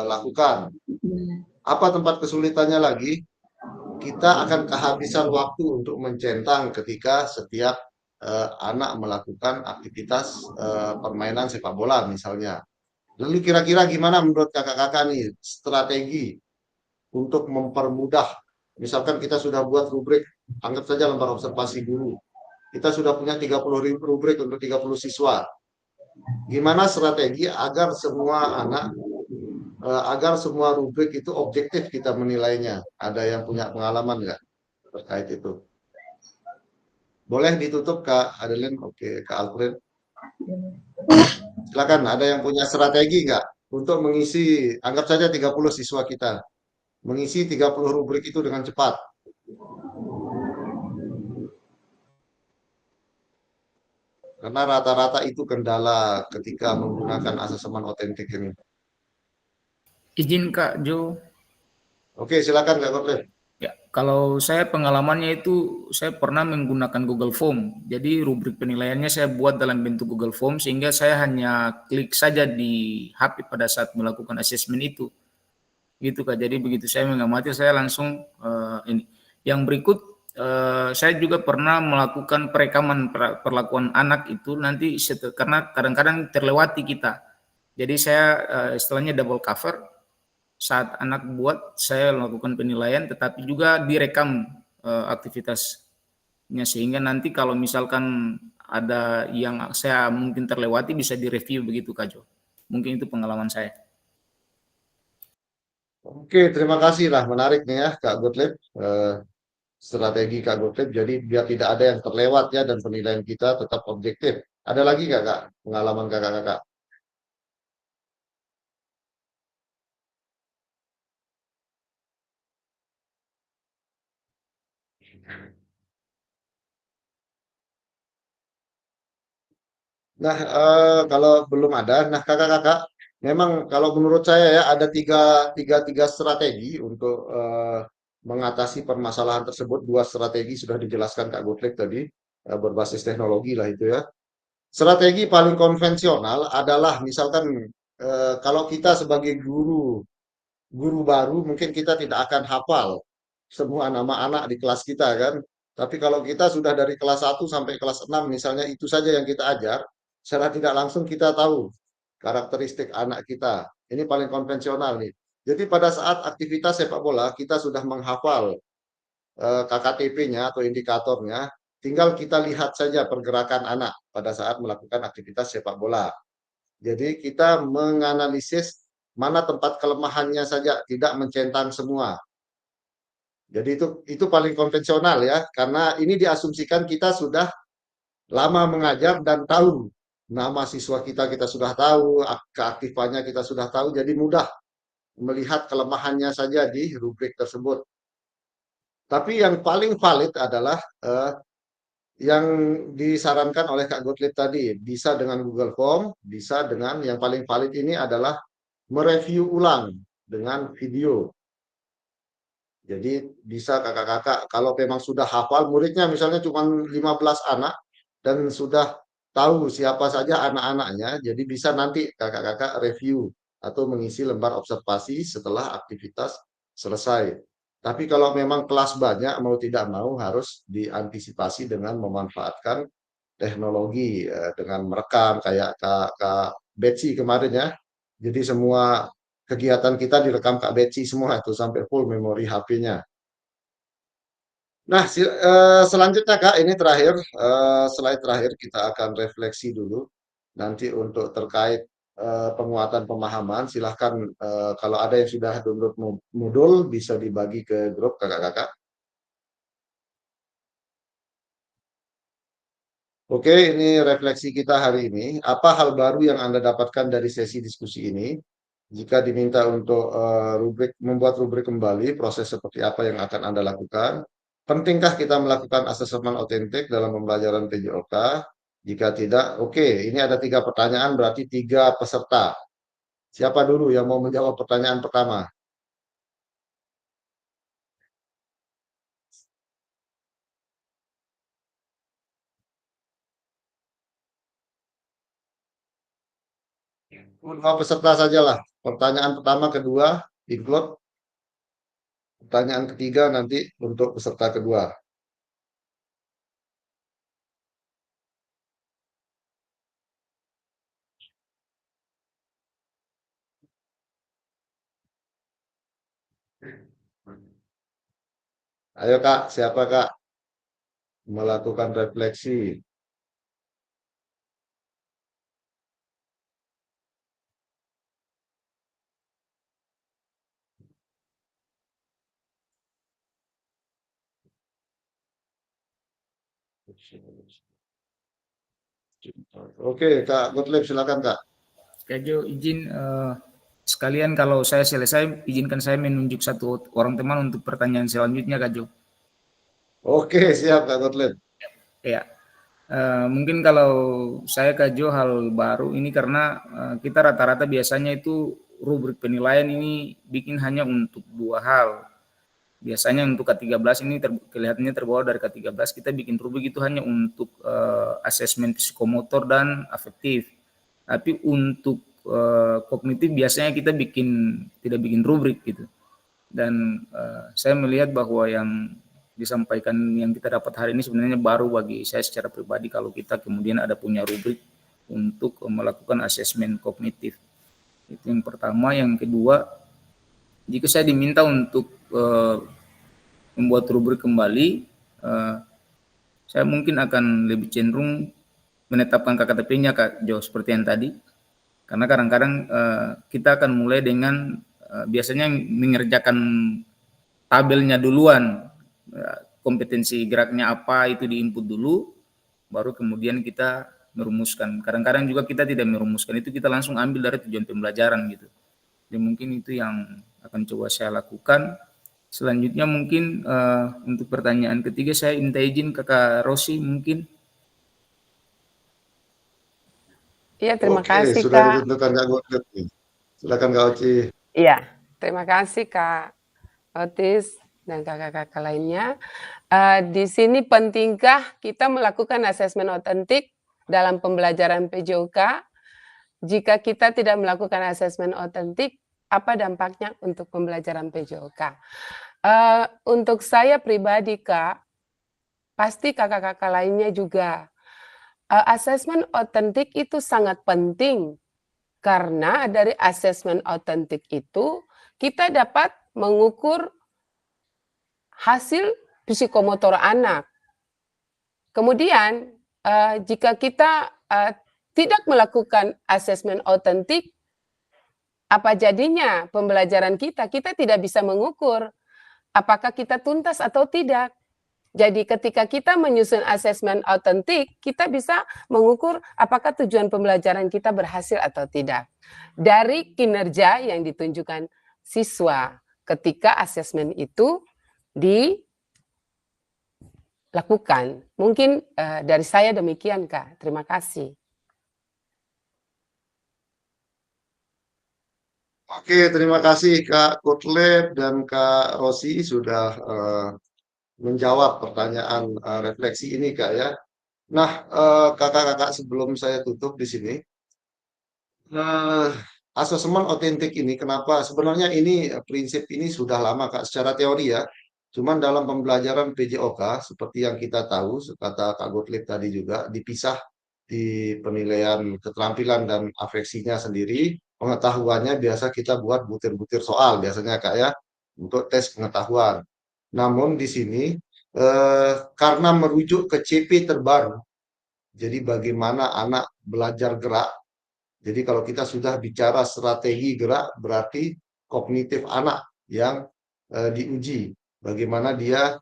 lakukan. Apa tempat kesulitannya lagi? Kita akan kehabisan waktu untuk mencentang ketika setiap anak melakukan aktivitas permainan sepak bola misalnya. Lalu kira-kira gimana menurut kakak-kakak nih strategi untuk mempermudah? Misalkan kita sudah buat rubrik, anggap saja lembar observasi guru. Kita sudah punya 30 rubrik untuk 30 siswa. Gimana strategi agar semua anak, agar semua rubrik itu objektif kita menilainya? Ada yang punya pengalaman nggak terkait itu? Boleh ditutup Kak Adeline? Oke, Kak Alfred. Silakan, ada yang punya strategi nggak untuk mengisi, anggap saja 30 siswa kita, mengisi 30 rubrik itu dengan cepat? Karena rata-rata itu kendala ketika menggunakan asesmen otentik ini. Izin Kak Jo. Oke, silakan Kak Gottlieb. Ya, kalau saya pengalamannya itu saya pernah menggunakan Google Form. Jadi rubrik penilaiannya saya buat dalam bentuk Google Form sehingga saya hanya klik saja di HP pada saat melakukan asesmen itu. Gitu Kak. Jadi begitu saya mengamati saya langsung ini. Yang berikut saya juga pernah melakukan perekaman perlakuan anak itu nanti karena kadang-kadang terlewati kita. Jadi saya istilahnya double cover. Saat anak buat, saya melakukan penilaian, tetapi juga direkam aktivitasnya sehingga nanti kalau misalkan ada yang saya mungkin terlewati bisa direview begitu Kak Jo. Mungkin itu pengalaman saya. Oke, terima kasih lah, menarik nih ya Kak Gottlieb. Strategi Kak Gottlieb, jadi biar tidak ada yang terlewat ya dan penilaian kita tetap objektif. Ada lagi nggak Kak pengalaman kakak-kakak? Nah, kalau belum ada, nah kakak-kakak, memang kalau menurut saya ya ada tiga strategi untuk mengatasi permasalahan tersebut. Dua strategi sudah dijelaskan Kak Gottlieb tadi, berbasis teknologi lah itu ya. Strategi paling konvensional adalah misalkan kalau kita sebagai guru baru, mungkin kita tidak akan hafal semua nama anak di kelas kita kan. Tapi kalau kita sudah dari kelas 1 sampai kelas 6 misalnya itu saja yang kita ajar, secara tidak langsung kita tahu karakteristik anak kita. Ini paling konvensional nih. Jadi pada saat aktivitas sepak bola kita sudah menghafal KKTP-nya atau indikatornya, tinggal kita lihat saja pergerakan anak pada saat melakukan aktivitas sepak bola. Jadi kita menganalisis mana tempat kelemahannya saja, tidak mencentang semua. Jadi itu paling konvensional ya, karena ini diasumsikan kita sudah lama mengajar dan tahu nama siswa kita sudah tahu, keaktifannya kita sudah tahu, jadi mudah melihat kelemahannya saja di rubrik tersebut. Tapi yang paling valid adalah yang disarankan oleh Kak Gottlieb tadi, bisa dengan Google Form, bisa dengan yang paling valid ini adalah mereview ulang dengan video. Jadi bisa kakak-kakak kalau memang sudah hafal, muridnya misalnya cuma 15 anak dan sudah tahu siapa saja anak-anaknya, jadi bisa nanti kakak-kakak review atau mengisi lembar observasi setelah aktivitas selesai. Tapi kalau memang kelas banyak, mau tidak mau harus diantisipasi dengan memanfaatkan teknologi, dengan merekam kayak Kak Betsy kemarin ya. Jadi semua kegiatan kita direkam Kak Betsy semua itu sampai full memori HP-nya. Nah, selanjutnya Kak, ini terakhir, slide terakhir kita akan refleksi dulu. Nanti untuk terkait penguatan pemahaman, silahkan kalau ada yang sudah download modul bisa dibagi ke grup kakak-kakak. Oke, ini refleksi kita hari ini. Apa hal baru yang Anda dapatkan dari sesi diskusi ini? Jika diminta untuk membuat rubrik kembali, proses seperti apa yang akan Anda lakukan? Pentingkah kita melakukan asesmen otentik dalam pembelajaran PJOK? Jika tidak, oke, ini ada 3 pertanyaan, berarti 3 peserta. Siapa dulu yang mau menjawab pertanyaan pertama? Dua peserta sajalah. Pertanyaan pertama, kedua, include. Pertanyaan ketiga nanti untuk peserta kedua. Ayo Kak, siapa Kak? Melakukan refleksi. Oke, Kak Gottlieb, silakan Kak. Kak Jo, izin sekalian kalau saya selesai, izinkan saya menunjuk satu orang teman untuk pertanyaan selanjutnya, Kak Jo. Oke, siap Kak Gottlieb. Ya, mungkin kalau saya Kak Jo hal baru ini karena kita rata-rata biasanya itu rubrik penilaian ini bikin hanya untuk 2 hal. Biasanya untuk K13 ini kelihatannya terbawa dari K13, kita bikin rubrik itu hanya untuk asesmen psikomotor dan afektif. Tapi untuk kognitif biasanya kita tidak bikin rubrik gitu. Dan saya melihat bahwa yang disampaikan yang kita dapat hari ini sebenarnya baru bagi saya secara pribadi kalau kita kemudian ada punya rubrik untuk melakukan asesmen kognitif. Itu yang pertama. Yang kedua, jika saya diminta untuk membuat rubrik kembali, saya mungkin akan lebih cenderung menetapkan KKTP-nya Kak Jo seperti yang tadi. Karena kadang-kadang kita akan mulai dengan biasanya mengerjakan tabelnya duluan, kompetensi geraknya apa itu di-input dulu, baru kemudian kita merumuskan. Kadang-kadang juga kita tidak merumuskan, itu kita langsung ambil dari tujuan pembelajaran gitu. Jadi mungkin itu yang akan coba saya lakukan. Selanjutnya mungkin untuk pertanyaan ketiga saya minta izin Kakak Rosi mungkin. Iya, terima Oke, kasih sudah Kak. ditentukan Kak Gottlieb. Silakan Kak Oci. Iya, terima kasih Kak Otis dan kakak-kakak lainnya. Di sini pentingkah kita melakukan asesmen otentik dalam pembelajaran PJOK? Jika kita tidak melakukan asesmen otentik, apa dampaknya untuk pembelajaran PJOK? Untuk saya pribadi Kak, pasti kakak-kakak lainnya juga. Asesmen otentik itu sangat penting karena dari asesmen otentik itu kita dapat mengukur hasil psikomotor anak. Kemudian jika kita tidak melakukan asesmen otentik, apa jadinya pembelajaran kita? Kita tidak bisa mengukur apakah kita tuntas atau tidak. Jadi ketika kita menyusun asesmen autentik, kita bisa mengukur apakah tujuan pembelajaran kita berhasil atau tidak. Dari kinerja yang ditunjukkan siswa ketika asesmen itu dilakukan. Mungkin dari saya demikian, Kak. Terima kasih. Oke, terima kasih Kak Kutlep dan Kak Rosi sudah menjawab pertanyaan refleksi ini, Kak, ya. Nah, kakak-kakak, sebelum saya tutup di sini, asesmen otentik ini, kenapa? Sebenarnya ini prinsip ini sudah lama, Kak, secara teori ya. Cuman dalam pembelajaran PJOK, seperti yang kita tahu, kata Kak Gottlieb tadi juga, dipisah di penilaian keterampilan dan afeksinya sendiri. Pengetahuannya biasa kita buat butir-butir soal, biasanya Kak ya, untuk tes pengetahuan. Namun di sini, karena merujuk ke CP terbaru, jadi bagaimana anak belajar gerak. Jadi kalau kita sudah bicara strategi gerak, berarti kognitif anak yang diuji. Bagaimana dia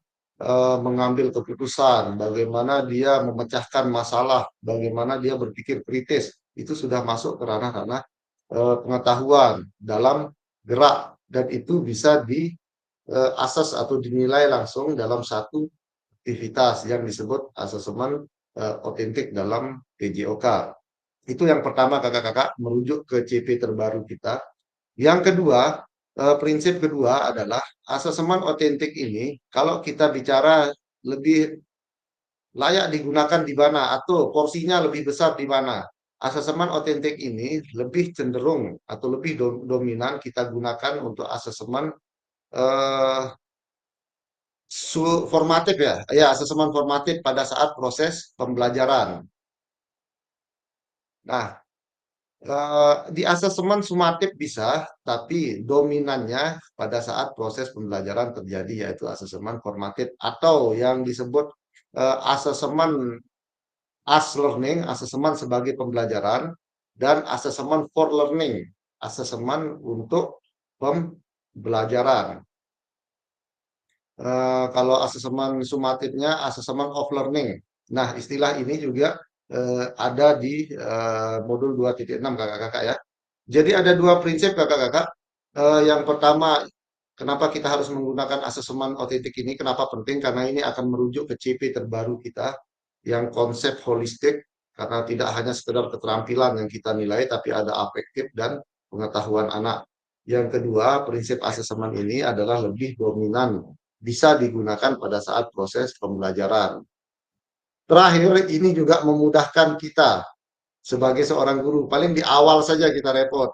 mengambil keputusan, bagaimana dia memecahkan masalah, bagaimana dia berpikir kritis. Itu sudah masuk ke ranah-ranah pengetahuan dalam gerak. Dan itu bisa diasas atau dinilai langsung dalam satu aktivitas yang disebut asesmen otentik dalam PJOK. Itu yang pertama, kakak-kakak, merujuk ke CP terbaru kita. Yang kedua, prinsip kedua adalah asesmen otentik ini, kalau kita bicara lebih layak digunakan di mana atau porsinya lebih besar di mana. Asesmen otentik ini lebih cenderung atau lebih dominan kita gunakan untuk asesmen formatif ya, asesmen formatif pada saat proses pembelajaran. Nah, di asesmen sumatif bisa, tapi dominannya pada saat proses pembelajaran terjadi, yaitu asesmen formatif atau yang disebut asesmen as learning, asesmen sebagai pembelajaran, dan asesmen for learning, asesmen untuk pembelajaran. Kalau asesmen sumatifnya asesmen of learning. Nah, istilah ini juga ada di modul 2.6 kakak-kakak ya. Jadi ada dua prinsip kakak-kakak. Yang pertama, kenapa kita harus menggunakan asesmen otentik ini? Kenapa penting? Karena ini akan merujuk ke CP terbaru kita yang konsep holistik, karena tidak hanya sekedar keterampilan yang kita nilai, tapi ada afektif dan pengetahuan anak. Yang kedua, prinsip asesmen ini adalah lebih dominan, bisa digunakan pada saat proses pembelajaran. Terakhir, ini juga memudahkan kita sebagai seorang guru. Paling di awal saja kita repot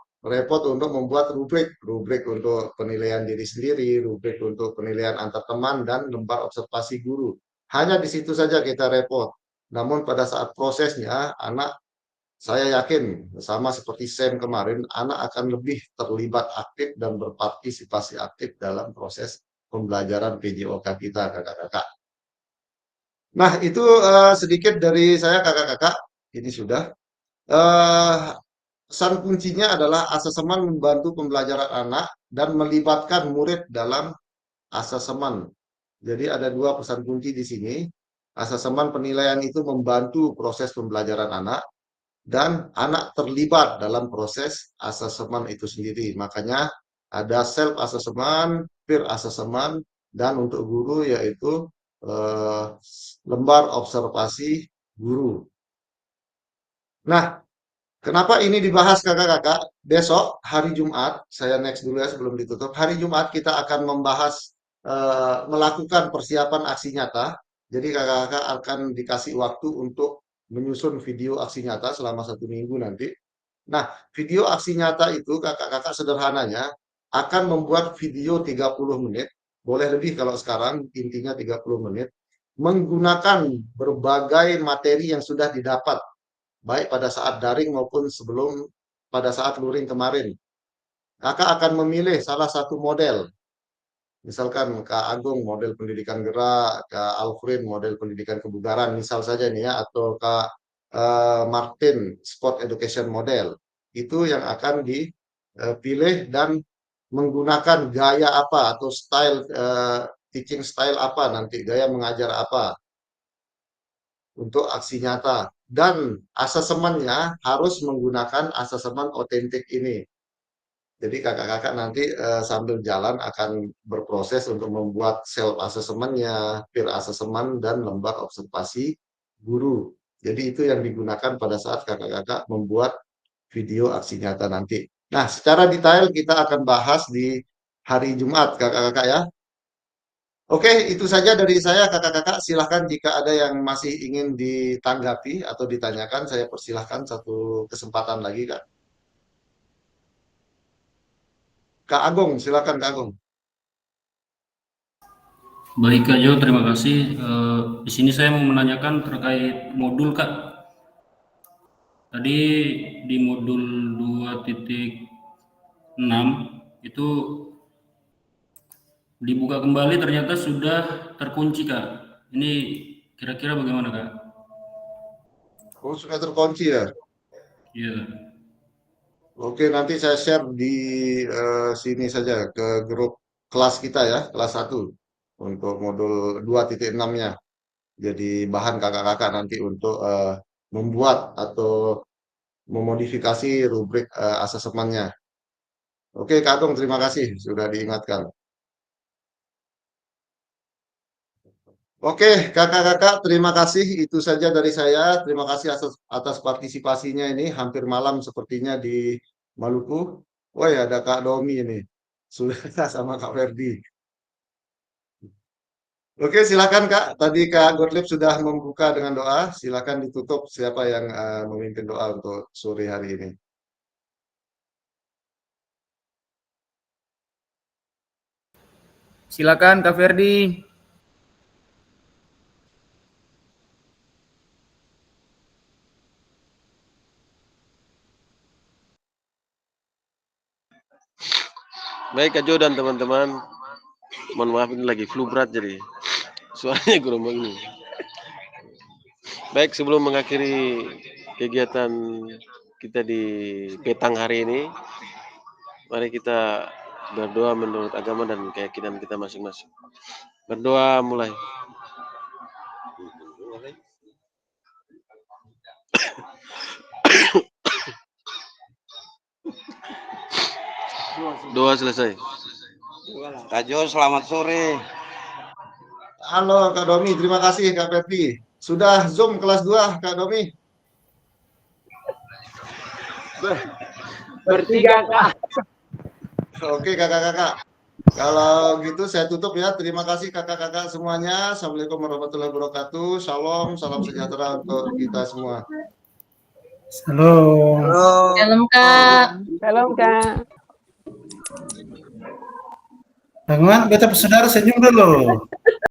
untuk membuat rubrik untuk penilaian diri sendiri, rubrik untuk penilaian antar teman, dan lembar observasi guru. Hanya di situ saja kita repot. Namun pada saat prosesnya, anak, saya yakin, sama seperti Sam kemarin, anak akan lebih terlibat aktif dan berpartisipasi aktif dalam proses pembelajaran PJOK kita, kakak-kakak. Nah, itu sedikit dari saya, kakak-kakak. Ini sudah. Pesan kuncinya adalah asesmen membantu pembelajaran anak dan melibatkan murid dalam asesmen. Jadi ada dua pesan kunci di sini. Asesmen penilaian itu membantu proses pembelajaran anak, dan anak terlibat dalam proses asesmen itu sendiri. Makanya ada self assessment, peer assessment, dan untuk guru yaitu lembar observasi guru. Nah, kenapa ini dibahas kakak-kakak? Besok hari Jumat, saya next dulu ya sebelum ditutup. Hari Jumat kita akan membahas melakukan persiapan aksi nyata. Jadi kakak-kakak akan dikasih waktu untuk menyusun video aksi nyata selama 1 minggu nanti. Nah, video aksi nyata itu kakak-kakak sederhananya akan membuat video 30 menit, boleh lebih kalau sekarang, intinya 30 menit, menggunakan berbagai materi yang sudah didapat, baik pada saat daring maupun sebelum pada saat luring kemarin. Kakak akan memilih salah satu model. Misalkan Kak Agung model pendidikan gerak, Kak Alfred model pendidikan kebugaran, misal saja nih ya, atau Kak Martin sport education model. Itu yang akan dipilih dan menggunakan gaya apa atau style teaching style apa nanti, gaya mengajar apa untuk aksi nyata. Dan asesmennya harus menggunakan asesmen otentik ini. Jadi kakak-kakak nanti sambil jalan akan berproses untuk membuat self assessment-nya, peer assessment, dan lembar observasi guru. Jadi itu yang digunakan pada saat kakak-kakak membuat video aksi nyata nanti. Nah, secara detail kita akan bahas di hari Jumat, kakak-kakak ya. Oke, itu saja dari saya, kakak-kakak. Silahkan jika ada yang masih ingin ditanggapi atau ditanyakan, saya persilahkan satu kesempatan lagi, Kak. Kak Agung, silakan Kak Agung. Baik Kak Jo, terima kasih. Di sini saya mau menanyakan terkait modul Kak. Tadi di modul 2.6 itu dibuka kembali ternyata sudah terkunci Kak. Ini kira-kira bagaimana Kak? Oh, sudah terkunci ya? Iya. Oke, nanti saya share di sini saja ke grup kelas kita ya, kelas 1 untuk modul 2.6-nya. Jadi bahan kakak-kakak nanti untuk membuat atau memodifikasi rubrik asesmennya. Oke, Kak Agung, terima kasih sudah diingatkan. Oke, kakak-kakak, terima kasih. Itu saja dari saya. Terima kasih atas partisipasinya ini. Hampir malam sepertinya di Maluku. Woi, ada Kak Domi ini. Sudah sama Kak Ferdi. Oke, silakan Kak. Tadi Kak Gottlieb sudah membuka dengan doa. Silakan ditutup siapa yang memimpin doa untuk sore hari ini. Silakan Kak Ferdi. Baik Kak Jo dan teman-teman, mohon maaf ini lagi flu berat jadi suaranya gerombang ini. Baik, sebelum mengakhiri kegiatan kita di petang hari ini, mari kita berdoa menurut agama dan keyakinan kita masing-masing. Berdoa mulai. Doa selesai. Kak Jo, selamat sore. Halo Kak Domi, terima kasih Kak Ferdi. Sudah Zoom kelas 2 Kak Domi? Bertiga, Kak. Oke kakak-kakak. Kalau gitu saya tutup ya. Terima kasih kakak-kakak semuanya. Assalamualaikum warahmatullahi wabarakatuh. Shalom, salam sejahtera untuk kita semua. Halo. Shalom Kak. Shalom Kak. Bagaimana beta saudara senyum dulu.